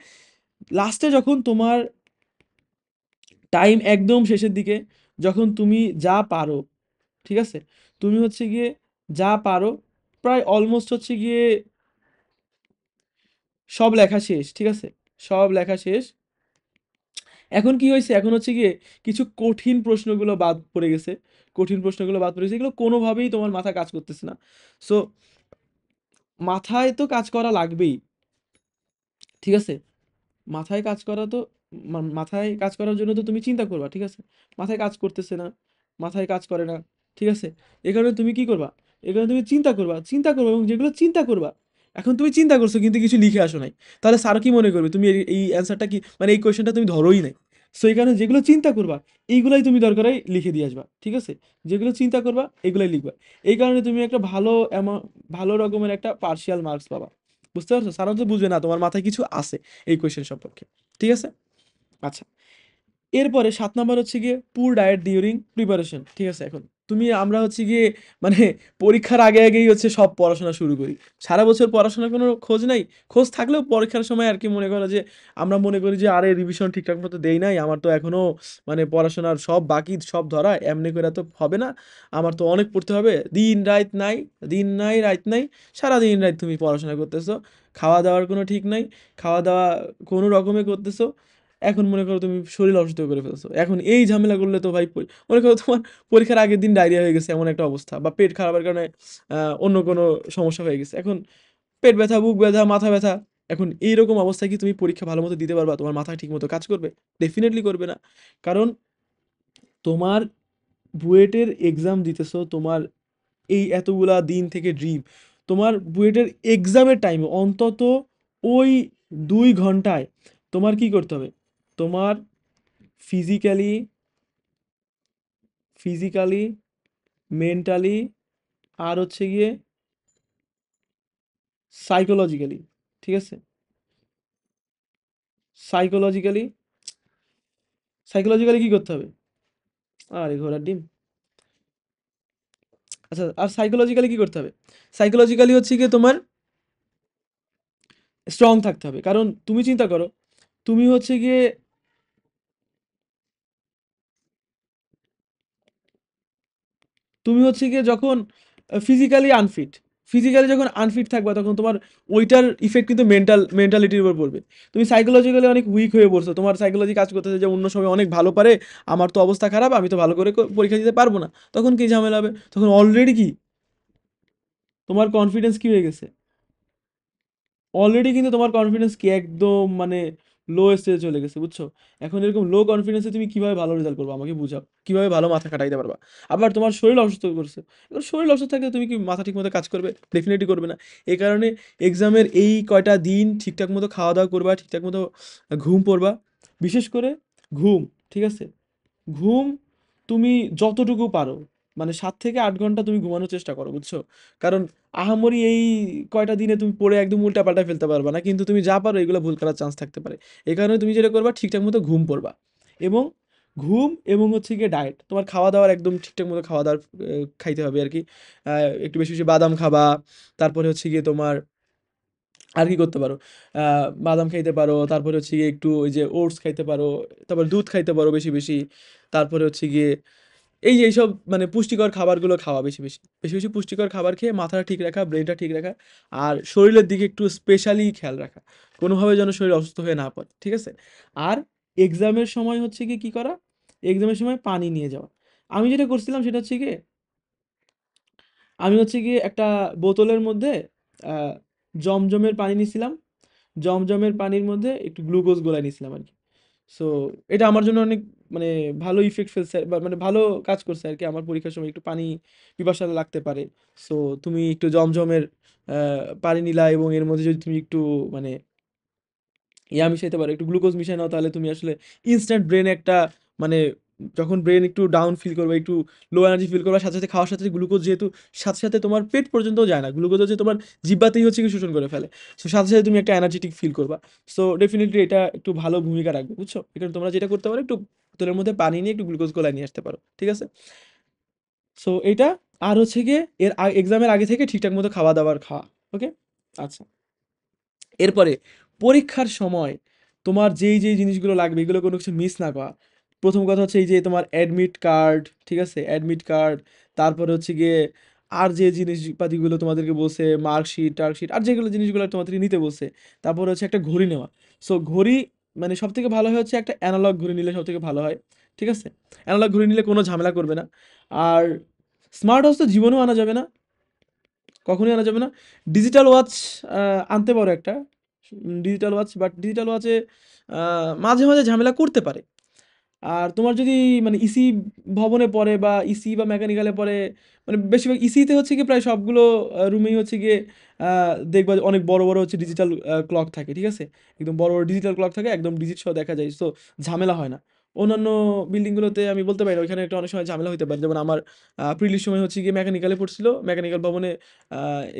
লাস্টে যখন তোমার টাইম একদম শেষের দিকে, যখন তুমি যা পারো, ঠিক আছে, তুমি হচ্ছে গিয়ে যা পারো, প্রায় অলমোস্ট হচ্ছে গিয়ে সব লেখা শেষ, ঠিক আছে, সব লেখা শেষ। এখন কি হয়েছে, এখন হচ্ছে গিয়ে কিছু কঠিন প্রশ্নগুলো বাদ পড়ে গেছে, কঠিন প্রশ্নগুলো বাদ পড়ে গেছে, এগুলো কোনোভাবেই তোমার মাথা কাজ করতেছে না। সো মাথায় তো কাজ করা লাগবেই, ঠিক আছে, মাথায় কাজ করা তো মাথায় কাজ করার জন্য তো তুমি চিন্তা করবা, ঠিক আছে, মাথায় কাজ করতেছে না, মাথায় কাজ করে না, ঠিক আছে, এই কারণে তুমি কি করবা, এই কারণে তুমি চিন্তা করবা এবং যেগুলো চিন্তা করবা, এখন তুমি চিন্তা করছো কিন্তু কিছু লিখে আসো নাই, তাহলে স্যার কি মনে করবে তুমি এই অ্যান্সারটা কি মানে এই কোয়েশ্চেনটা তুমি ধরোই নাই। সো এই কারণে যেগুলো চিন্তা করবা এইগুলাই তুমি দরকার হয় লিখে দিয়ে আসবা, ঠিক আছে, যেগুলো চিন্তা করবা এগুলাই লিখবা। এই কারণে তুমি একটা ভালো রকমের একটা পার্শিয়াল মার্কস পাবা। বুঝতে পারছো? সাধারণত বুঝবে না তোমার মাথায় কিছু আছে এই কোয়েশ্চেন সম্পর্কে, ঠিক আছে। আচ্ছা, এরপরে 7 নাম্বার হচ্ছে গিয়ে পুর ডায়েট ডিউরিং প্রিপারেশন, ঠিক আছে। এখন আমরা হচ্ছে গিয়ে মানে পরীক্ষার আগে আগেই হচ্ছে সব পড়াশোনা শুরু করি। সারা বছর পড়াশোনার কোনো খোঁজ নাই। খোঁজ থাকলেও পরীক্ষার সময় আর কি মনে করো যে আমরা মনে করি যে আরে রিভিশন ঠিকঠাক মতো দেই নাই, আমার তো এখনো মানে পড়াশোনার সব বাকি, সব ধরা এমনি করে তো হবে না, আমার তো অনেক পড়তে হবে। দিন রাত নাই, দিন নাই রাত নাই, সারা দিন রাত তুমি পড়াশোনা করতেছো, খাওয়া দাওয়ার কোনো ঠিক নাই, খাওয়া দাওয়া কোনো রকমে করতেছো। এখন মনে করো তুমি শরীর অসুস্থ করে ফেলছো, এখন এই ঝামেলা করলে তো ভাই মনে করো তোমার পরীক্ষার আগের দিন ডায়রিয়া হয়ে গেছে এমন একটা অবস্থা, বা পেট খারাপের কারণে অন্য কোনো সমস্যা হয়ে গেছে, এখন পেট ব্যথা, বুক ব্যথা, মাথা ব্যথা, এখন এইরকম অবস্থায় কি তুমি পরীক্ষা ভালো মতো দিতে পারবা? তোমার মাথা ঠিক মতো কাজ করবে? ডেফিনেটলি করবে না। কারণ তোমার বুয়েটের এক্সাম দিতেছো, তোমার এই এতগুলা দিন থেকে ড্রিম, তোমার বুয়েটের এক্সামের টাইমে অন্তত ওই 2 ঘন্টায় তোমার কি করতে হবে? তোমার ফিজিক্যালি, ফিজিক্যালি, মেন্টালি, আর হচ্ছে গিয়ে সাইকোলজিক্যালি, ঠিক আছে? সাইকোলজিক্যালি, সাইকোলজিক্যালি কি করতে হবে? আরে ঘোড়ার ডিম। আচ্ছা, আর সাইকোলজিক্যালি কি করতে হবে? সাইকোলজিক্যালি হচ্ছে গিয়ে তোমার স্ট্রং থাকতে হবে। কারণ তুমি চিন্তা করো, তুমি হচ্ছে গিয়ে তুমি হচ্ছে গিয়ে যখন ফিজিক্যালি আনফিট, ফিজিক্যালি যখন আনফিট থাকবা তখন তোমার ওইটার ইফেক্ট কিন্তু মেন্টালিটির উপর পড়বে। তুমি সাইকোলজিক্যালি অনেক উইক হয়ে পড়ছো, তোমার সাইকোলজি কাজ করতেছে যে অন্য সময় অনেক ভালো পারে, আমার তো অবস্থা খারাপ, আমি তো ভালো করে পরীক্ষা দিতে পারবো না, তখন কি ঝামেলা হবে? তখন অলরেডি কি তোমার কনফিডেন্স কি হয়ে গেছে? অলরেডি কিন্তু তোমার কনফিডেন্স কি একদম মানে লো স্টেজে চলে গেছে, বুঝছো? এখন এরকম লো কনফিডেন্সে তুমি কিভাবে ভালো রেজাল্ট করবে আমাকে বুঝাও, কিভাবে ভালো মাথা খাটাইতে পারবা? আবার তোমার শরীর অসুস্থ করছে, এবার শরীর অসুস্থ থাকলে তুমি কি মাথা ঠিক মতো কাজ করবে? ডেফিনেটলি করবে না। এই কারণে এক্সামের এই কয়টা দিন ঠিকঠাক মতো খাওয়া দাওয়া করবা, ঠিকঠাক মতো ঘুম পড়বা, বিশেষ করে ঘুম, ঠিক আছে? ঘুম তুমি যতটুকু পারো, মানে 7 থেকে 8 ঘন্টা তুমি ঘুমানোর চেষ্টা করো, বুঝছো? কারণ আহামরি এই কয়টা দিনে তুমি পড়ে একদম উল্টা পাল্টা ফেলতে পারবা না, কিন্তু তুমি যা পারো এগুলো ভুল করার চান্স থাকতে পারে। এই কারণে তুমি যেটা করবা, ঠিকঠাক মতো ঘুম পড়বা। এবং ঘুম এবং হচ্ছে গিয়ে ডায়েট, তোমার খাওয়া দাওয়ার একদম ঠিকঠাক মতো খাওয়া দাওয়ার খাইতে হবে আর কি। একটু বেশি বেশি বাদাম খাবা, তারপরে হচ্ছে গিয়ে তোমার আর কি করতে পারো, বাদাম খাইতে পারো, তারপরে হচ্ছে গিয়ে একটু ওই যে ওটস খাইতে পারো, তারপর দুধ খাইতে পারো বেশি বেশি, তারপরে হচ্ছে গিয়ে এই যে এইসব মানে পুষ্টিকর খাবারগুলো খাওয়া, বেশি বেশি বেশি বেশি পুষ্টিকর খাবার খেয়ে মাথাটা ঠিক রাখা, ব্রেনটা ঠিক রাখা, আর শরীরের দিকে একটু স্পেশালি খেয়াল রাখা, কোনোভাবে যেন শরীর অসুস্থ হয়ে না পড়ে, ঠিক আছে? আর এক্সামের সময় হচ্ছে কি কি করা, এক্সামের সময় পানি নিয়ে যাওয়া। আমি যেটা করছিলাম সেটা হচ্ছে কি, আমি হচ্ছে গিয়ে একটা বোতলের মধ্যে আহ, জমজমের পানি নিছিলাম, জমজমের পানির মধ্যে একটু গ্লুকোজ গোলায় নিছিলাম আর কি। সো এটা আমার জন্য অনেক মানে ভালো ইফেক্ট ফেলছে, বা মানে ভালো কাজ করছে আর কি। আমার পরীক্ষার সময় একটু পানি পিপাসা লাগতে পারে, সো তুমি একটু জমজমের পানি নিলা, এবং এর মধ্যে যদি তুমি একটু মানে মিশাইতে পারো, একটু গ্লুকোজ মিশাই নাও, তাহলে তুমি আসলে ইনস্ট্যান্ট ব্রেনে একটা মানে যখন ব্রেন একটু ডাউন ফিল করবে, একটু লো এনার্জি ফিল করবে, সাথে সাথে খাওয়ার সাথে গ্লুকোজ যেহেতু সাথে সাথে তোমার পেট পর্যন্ত যায় না, গ্লুকোজ হচ্ছে তোমার জিহ্বাতেই হচ্ছে কি শোষণ করে ফেলে, সো সাথে সাথে তুমি একটা এনার্জেটিক ফিল করবা। সো ডেফিনেটলি এটা একটু ভালো ভূমিকা রাখবে, বুঝছো? এখানে তোমরা যেটা করতে পারো, একটু বোতলের মধ্যে পানি নিয়ে একটু গ্লুকোজ গলায় নিয়ে আসতে পারো, ঠিক আছে? সো এটা, আর হচ্ছে গিয়ে এর এক্সামের আগে থেকে ঠিকঠাক মতো খাওয়া দাওয়ার খাওয়া। ওকে, আচ্ছা। এরপরে পরীক্ষার সময় তোমার যেই জিনিসগুলো লাগবে এগুলো কোনো কিছু মিস না করা। প্রথম কথা হচ্ছে এই যে তোমার অ্যাডমিট কার্ড, ঠিক আছে? অ্যাডমিট কার্ড, তারপরে হচ্ছে গিয়ে আর যে জিনিসপাতিগুলো তোমাদেরকে বলছে, মার্কশিট টার্কশিট, আর যেগুলো জিনিসগুলো তোমাদেরকে নিতে বলছে। তারপরে হচ্ছে একটা ঘড়ি নেওয়া। সো ঘড়ি মানে সব থেকে ভালো হয় হচ্ছে একটা অ্যানালগ ঘড়ি নিলে সব থেকে ভালো হয়, ঠিক আছে? অ্যানালগ ঘড়ি নিলে কোনো ঝামেলা করবে না। আর স্মার্ট ওয়াচ তো জীবনেও আনা যাবে না, কখনোই আনা যাবে না। ডিজিটাল ওয়াচ আনতে পারো একটা, ডিজিটাল ওয়াচ, বাট ডিজিটাল ওয়াচে মাঝে মাঝে ঝামেলা করতে পারে। আর তোমার যদি মানে ইসি ভবনে পড়ে বা ইসি বা মেকানিক্যালে পড়ে, মানে বেশিরভাগ ইসিতে হচ্ছে গিয়ে প্রায় সবগুলো রুমেই হচ্ছে গিয়ে দেখবা যে অনেক বড় বড় হচ্ছে ডিজিটাল ক্লক থাকে, ঠিক আছে? একদম বড় বড় ডিজিটাল ক্লক থাকে, একদম ডিজিট সহ দেখা যায়, সো ঝামেলা হয় না। অন্যান্য বিল্ডিংগুলোতে আমি বলতে পারি না, ওইখানে একটা অনেক সময় ঝামেলা হতে পারে। যেমন আমার প্রিলির সময় হচ্ছে গিয়ে মেকানিক্যালে পড়ছিল, মেকানিক্যাল ভবনে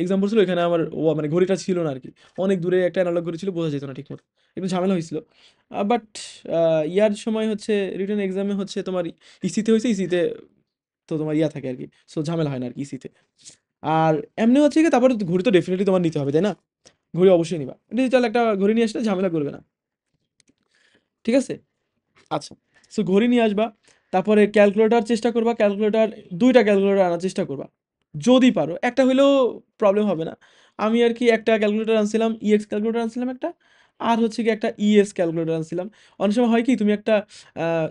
এক্সাম পড়ছিল, ওইখানে আমার মানে ঘড়িটা ছিল না আর কি, অনেক দূরে একটা অ্যানালগ ঘড়ি ছিল, বোঝা যেত না ঠিক মতো, একটু ঝামেলা হয়েছিল। বাট ইয়ার সময় হচ্ছে রিটেন এক্সামে হচ্ছে তোমার ইসিতে হয়েছে, ইসিতে তো তোমার ইয়া থাকে আর কি, সো ঝামেলা হয় না আর কি ইসিতে। আর এমনি হচ্ছে কি, তারপরে ঘড়ি তো ডেফিনেটলি তোমার নিতে হবে, তাই না? ঘড়ি অবশ্যই নিবা, ডিজিটাল একটা ঘড়ি নিয়ে আসলে ঝামেলা করবে না, ঠিক আছে? আচ্ছা, সো ঘড়ি নিয়ে আসবা। তারপরে ক্যালকুলেটর চেষ্টা করবা, ক্যালকুলেটর, দুইটা ক্যালকুলেটর আনার চেষ্টা করবা যদি পারো, একটা হইলেও প্রবলেম হবে না। আমি আর কি একটা ক্যালকুলেটর আনছিলাম, ইএক্স ক্যালকুলেটর আনছিলাম একটা, আর হচ্ছে কি একটা ইএস ক্যালকুলেটর আনছিলাম। অনেক সময় হয় কি, তুমি একটা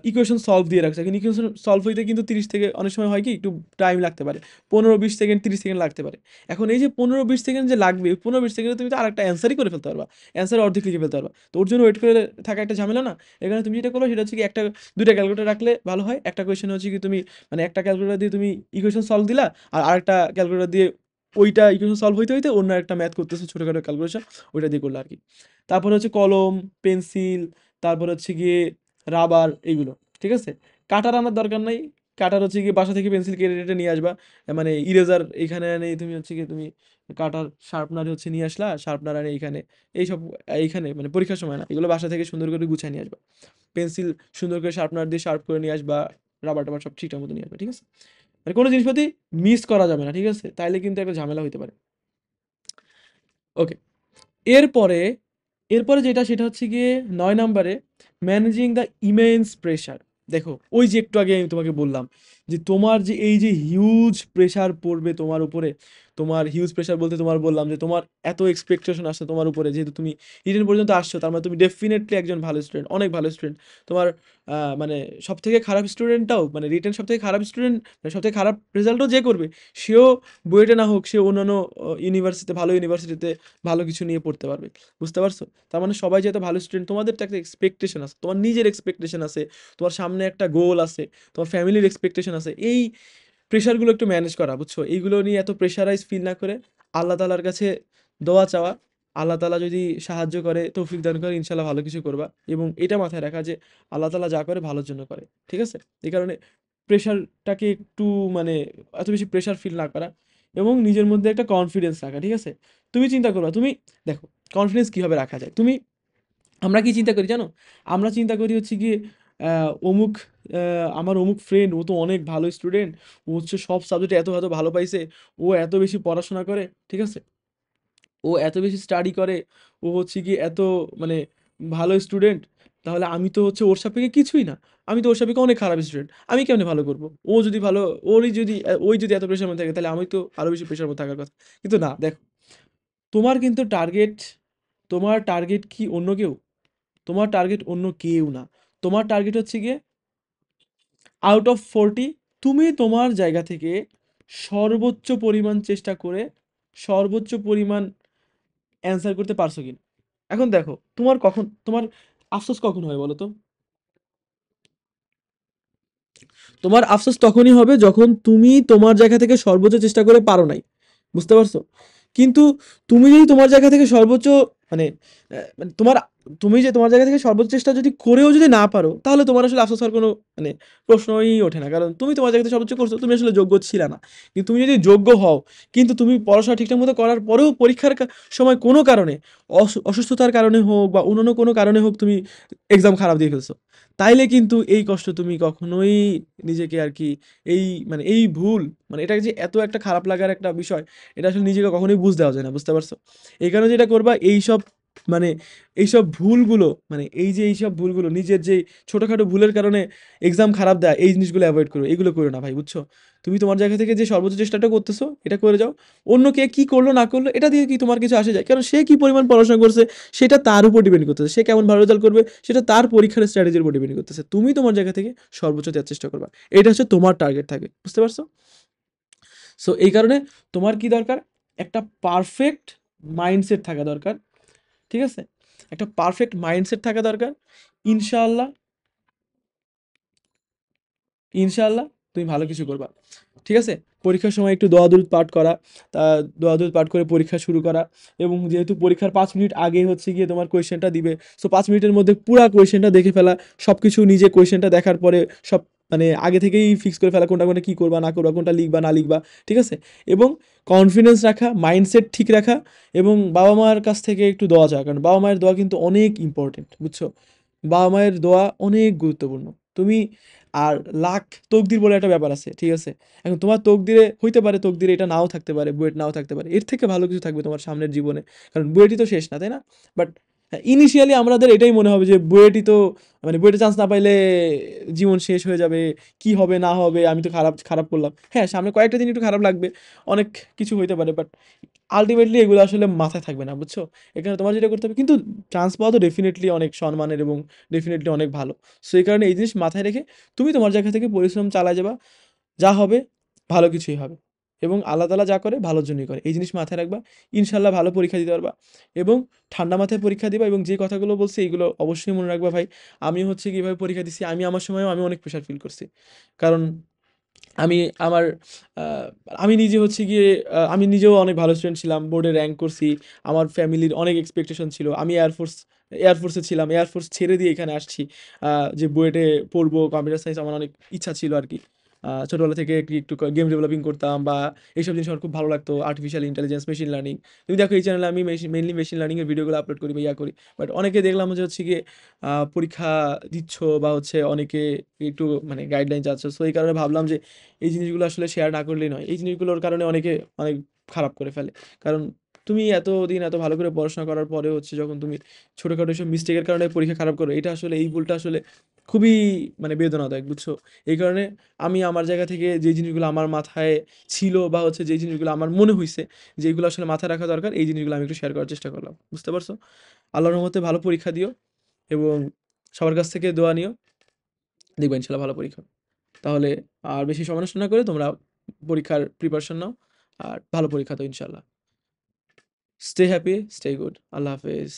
ইকুয়েশন সলভ দিয়ে রাখছো, কিন্তু ইকুয়েশন সলভ হইতে কিন্তু 30 থেকে, অনেক সময় হয় কি একটু টাইম লাগতে পারে, 15-20 সেকেন্ড, 30 সেকেন্ড লাগতে পারে। এখন এই যে 15-20 সেকেন্ড যে লাগবে, 15-20 সেকেন্ডে তুমি তো আর একটা অ্যান্সারই করে ফেলতে পারবা, অ্যান্সার অর্ধেক লিখে ফেলতে পারবা। তো ওর জন্য ওয়েট করে থাকা একটা ঝামেলা না। এখানে তুমি যেটা করো সেটা হচ্ছে কি, একটা দুইটা ক্যালকুলেটর রাখলে ভালো হয়। একটা কোয়েশ্চেন হচ্ছে কি, তুমি মানে একটা ক্যালকুলেটর দিয়ে তুমি ইকুয়েশন সলভ দিলা, আর আরেকটা ক্যালকুলেটর দিয়ে ওইটা ইকুয়েশন সলভ হইতে হইতে অন্য একটা ম্যাথ করতেছো, ছোটোখাটো ক্যালকুলেশন, ওইটা দিয়ে করলো আর কি। তারপর হচ্ছে কলম, পেন্সিল, তারপর হচ্ছে গিয়ে রাবার, এইগুলো, ঠিক আছে? কাটার আনার দরকার নাই। কাটার হচ্ছে গিয়ে বাসা থেকে পেন্সিল কেটে টেটে নিয়ে আসবা, মানে ইরেজার এইখানে নেই, তুমি হচ্ছে গিয়ে তুমি কাটার শার্পনার হচ্ছে নিয়ে আসলা, শার্পনার আনে এইখানে, এইসব এইখানে মানে পরীক্ষার সময় না, এগুলো বাসা থেকে সুন্দর করে গুছিয়ে নিয়ে আসবা। পেন্সিল সুন্দর করে শার্পনার দিয়ে শার্প করে নিয়ে আসবা, রাবার টাবার সব ঠিকঠাক মতো নিয়ে আসবা, ঠিক আছে? মানে কোনো জিনিসপাতি মিস করা যাবে না, ঠিক আছে? তাইলে কিন্তু একটা ঝামেলা হইতে পারে। ওকে, এরপরে এরপরে যেটা সেটা হচ্ছে গিয়ে 9 নম্বরে, ম্যানেজিং দ্য ইমেন্স প্রেশার। দেখো, ওই যে একটু আগে আমি তোমাকে বললাম যে তোমার যে এই যে হিউজ প্রেশার পড়বে তোমার উপরে, তোমার হিউজ প্রেশার বলতে তোমার বললাম যে তোমার এত এক্সপেকটেশন আসছে তোমার উপরে, যেহেতু তুমি রিটেন পর্যন্ত আসছো, তার মানে তুমি ডেফিনেটলি একজন ভালো স্টুডেন্ট, অনেক ভালো স্টুডেন্ট। তোমার মানে সব থেকে খারাপ স্টুডেন্টটাও, মানে রিটেন সব থেকে খারাপ স্টুডেন্ট, মানে সব থেকে খারাপ রেজাল্টও যে করবে, সেও বুয়েটে না হোক, সে অন্যান্য ইউনিভার্সিটিতে, ভালো ইউনিভার্সিটিতে ভালো কিছু নিয়ে পড়তে পারবে। বুঝতে পারছো? তার মানে সবাই যেহেতু ভালো স্টুডেন্ট, তোমাদের তো একটা এক্সপেকটেশন আছে, তোমার নিজের এক্সপেকটেশন আছে, তোমার সামনে একটা গোল আছে, তোমার ফ্যামিলির এক্সপেকটেশন আছে। এই প্রেশারগুলো একটু ম্যানেজ করা, বুঝছো? এইগুলো নিয়ে এত প্রেশারাইজ ফিল না করে আল্লাহ তালার কাছে দোয়া চাওয়া। আল্লাহ তালা যদি সাহায্য করে, তৌফিক দান করে, ইনশাল্লাহ ভালো কিছু করবা। এবং এটা মাথায় রাখা যে আল্লাহ তালা যা করে ভালোর জন্য করে, ঠিক আছে? এই কারণে প্রেশারটাকে একটু মানে এত বেশি প্রেশার ফিল না করা, এবং নিজের মধ্যে একটা কনফিডেন্স রাখা, ঠিক আছে? তুমি চিন্তা করবা, তুমি দেখো কনফিডেন্স কীভাবে রাখা যায়। তুমি, আমরা কি চিন্তা করি জানো? আমরা চিন্তা করি হচ্ছে গিয়ে অমুক, আমার অমুক ফ্রেন্ড, ও তো অনেক ভালো স্টুডেন্ট, ও হচ্ছে সব সাবজেক্টে এত এত ভালো পাইছে, ও এত বেশি পড়াশোনা করে, ঠিক আছে? ও এত বেশি স্টাডি করে, ও হচ্ছে কি এত মানে ভালো স্টুডেন্ট, তাহলে আমি তো হচ্ছে ওর সাপেক্ষে কিছুই না, আমি তো ওর সাপেক্ষে অনেক খারাপ স্টুডেন্ট, আমি কেমনে ভালো করবো? ও যদি ভালো, ওই যদি এত প্রেশার মধ্যে থাকে, তাহলে আমি তো আরো বেশি প্রেশার মধ্যে থাকার কথা। কিন্তু না, দেখো, তোমার কিন্তু টার্গেট, তোমার টার্গেট কি অন্য কেউ? তোমার টার্গেট অন্য কেউ না। তোমার টার্গেট হচ্ছে গিয়ে আউট অফ 40, তুমি তোমার জায়গা থেকে সর্বোচ্চ পরিমাণ চেষ্টা করে সর্বোচ্চ পরিমাণ অ্যান্সার করতে পারছো কিনা। এখন দেখো, তোমার আফসোস কখন হয় বলো তো? তোমার আফসোস তখনই হবে যখন তুমি তোমার জায়গা থেকে সর্বোচ্চ চেষ্টা করে পারো নাই। বুঝতে পারছো? কিন্তু তুমি যদি তোমার জায়গা থেকে সর্বোচ্চ মানে মানে তুমি যে তোমার জায়গা থেকে সর্বোচ্চ চেষ্টা যদি করেও যদি না পারো, তাহলে তোমার আসলে আফসোস হওয়ার কোনো মানে প্রশ্নই ওঠে না, কারণ তুমি তোমার জায়গা থেকে সর্বোচ্চ করছো, তুমি আসলে যোগ্য ছিলে না। কিন্তু তুমি যদি যোগ্য হও, কিন্তু তুমি পড়াশোনা ঠিকঠাক মতো করার পরেও পরীক্ষার সময় কোনো কারণে, অসুস্থতার কারণে হোক বা অন্যান্য কোনো কারণে হোক, তুমি এক্সাম খারাপ দিয়ে ফেলছো, তাইলে কিন্তু এই কষ্ট তুমি কখনোই নিজেকে আর কি, এই মানে এই ভুল, মানে এটা যে এত একটা খারাপ লাগার একটা বিষয়, এটা আসলে নিজেকে কখনোই বুঝ দেওয়া যায় না। বুঝতে পারছো? এই কারণে যেটা করবা, এইসব মানে এইসব ভুলগুলো, মানে এই যে এইসব ভুলগুলো, নিজের যে ছোটোখাটো ভুলের কারণে এক্সাম খারাপ দেয়, এই জিনিসগুলো অ্যাভয়েড করো, এগুলো করো না ভাই, বুঝছো? তুমি তোমার জায়গা থেকে যে সর্বোচ্চ চেষ্টাটা করতেছো, এটা করে যাও। অন্য কে কি করলো না করলো এটা দিয়ে কি তোমার কিছু আসে যায়? কারণ সে কি পরিমাণ পড়াশোনা করছে, সেটা তার উপর ডিপেন্ড করতেছে। সে কেমন ভালো রেজাল্ট করবে, সেটা তার পরীক্ষার স্ট্র্যাটেজির উপর ডিপেন্ড করতেছে। তুমি তোমার জায়গা থেকে সর্বোচ্চ দেওয়ার চেষ্টা করবা, এটা হচ্ছে তোমার টার্গেট থাকে। বুঝতে পারছো? সো এই কারণে তোমার কি দরকার? একটা পারফেক্ট মাইন্ডসেট থাকা দরকার, ঠিক আছে? একটা পারফেক্ট মাইন্ডসেট থাকা দরকার। ইনশাআল্লাহ, ইনশাআল্লাহ তুমি ভালো কিছু করবা, ঠিক আছে? পরীক্ষার সময় একটু দোয়া দুরূদ পাঠ করা, তা দোয়া দুরূদ পাঠ করে পরীক্ষা শুরু করা। এবং যেহেতু পরীক্ষার 5 মিনিট আগে হচ্ছে গিয়ে তোমার কোয়েশ্চেনটা দিবে, সো 5 মিনিটের মধ্যে পুরা কোয়েশ্চেনটা দেখে ফেলা, সব কিছু নিজে কোয়েশ্চেনটা দেখার পরে সব মানে আগে থেকেই ফিক্স করে ফেলা, কোনটা কোনটা কী করবা না করবা, কোনটা লিখবা না লিখবা, ঠিক আছে? এবং কনফিডেন্স রাখা, মাইন্ডসেট ঠিক রাখা, এবং বাবা মার কাছ থেকে একটু দোয়া চাওয়া, কারণ বাবা মায়ের দোয়া কিন্তু অনেক ইম্পর্টেন্ট, বুঝছো? বাবা মায়ের দোয়া অনেক গুরুত্বপূর্ণ। তুমি আর লাক তকদির বলে একটা ব্যাপার আছে, ঠিক আছে? এখন তোমার তকদিরে হইতে পারে, তকদিরে এটা নাও থাকতে পারে, বুয়েট নাও থাকতে পারে, এর থেকে ভালো কিছু থাকবে তোমার সামনের জীবনে, কারণ বুয়েটই তো শেষ না, তাই না? বাট ইনিশিয়ালি আমাদের এটাই মনে হবে যে বুয়েটই তো, মানে বুয়েটে চান্স না পাইলে জীবন শেষ হয়ে যাবে, কি হবে না হবে, আমি তো খারাপ খারাপ করলাম। হ্যাঁ, সামনে কয়েকটা দিন একটু খারাপ লাগবে, অনেক কিছু হইতে পারে, বাট আলটিমেটলি এগুলো আসলে মাথায় থাকবে না, বুঝছো? এখানে তোমার যেটা করতে হবে, কিন্তু চান্স পাওয়া তো ডেফিনেটলি অনেক সম্মানের এবং ডেফিনেটলি অনেক ভালো। সো এই কারণে এই জিনিস মাথায় রেখে তুমি তোমার জায়গা থেকে পরিশ্রম চালায় যাবা, যা হবে ভালো কিছুই হবে, এবং আল্লাহ তাআলা যা করে ভালোর জন্যই করে, এই জিনিস মাথায় রাখবা। ইনশাল্লাহ ভালো পরীক্ষা দিতে পারবা, এবং ঠান্ডা মাথায় পরীক্ষা দিবা, এবং যে কথাগুলো বলছি এইগুলো অবশ্যই মনে রাখবা ভাই। আমি হচ্ছে কীভাবে পরীক্ষা দিছি, আমি আমার সময়ও আমি অনেক প্রেশার ফিল করছি, কারণ আমি আমার আহ, আমি নিজে হচ্ছে গিয়ে আমি নিজেও অনেক ভালো স্টুডেন্ট ছিলাম, বোর্ডে র্যাঙ্ক করছি, আমার ফ্যামিলির অনেক এক্সপেকটেশন ছিল, আমি এয়ারফোর্সে ছিলাম, এয়ারফোর্স ছেড়ে দিয়ে এখানে আসছি, যে বুয়েটে পড়বো, কম্পিউটার সায়েন্স আমার অনেক ইচ্ছা ছিল আর কি। ছোটোবেলা থেকে একটু একটু গেম ডেভেলপিং করতাম, বা এইসব জিনিস আমার খুব ভালো লাগতো, আর্টিফিশিয়াল ইন্টেলিজেন্স, মেশিন লার্নিং। তুমি দেখো এই চ্যানেলে আমি মেইনলি মেশিন লার্নিংয়ের ভিডিওগুলো আপলোড করি বা ইয়া করি, বাট অনেকে দেখলাম যে হচ্ছে গিয়ে পরীক্ষা দিচ্ছ, বা হচ্ছে অনেকে একটু মানে গাইডলাইন চাচ্ছ, সো এই কারণে ভাবলাম যে এই জিনিসগুলো আসলে শেয়ার না করলেই নয়। এই জিনিসগুলোর কারণে অনেকে অনেক খারাপ করে ফেলে, কারণ তুমি এতদিন এত ভালো করে পড়াশোনা করার পরে হচ্ছে যখন তুমি ছোটোখাটো এসব মিস্টেকের কারণে পরীক্ষা খারাপ করো, এটা আসলে এই ভুলটা আসলে খুবই মানে বেদনাদায়ক, বুঝছো? এই কারণে আমি আমার জায়গা থেকে যে জিনিসগুলো আমার মাথায় ছিল, বা হচ্ছে যে জিনিসগুলো আমার মনে হইছে যে এইগুলো আসলে মাথায় রাখা দরকার, এই জিনিসগুলো আমি একটু শেয়ার করার চেষ্টা করলাম, বুঝতে পারছো? আল্লাহর রহমতে ভালো পরীক্ষা দিও, এবং সবার কাছ থেকে দোয়া নিও, দেখবেন ইনশাল্লাহ ভালো পরীক্ষা হবে। তাহলে আর বেশি সময় নষ্ট না করে তোমরা পরীক্ষার প্রিপারেশন নাও, আর ভালো পরীক্ষা তো ইনশাল্লাহ। স্টে হ্যাপি, স্টে গুড, আল্লাহ হাফেজ।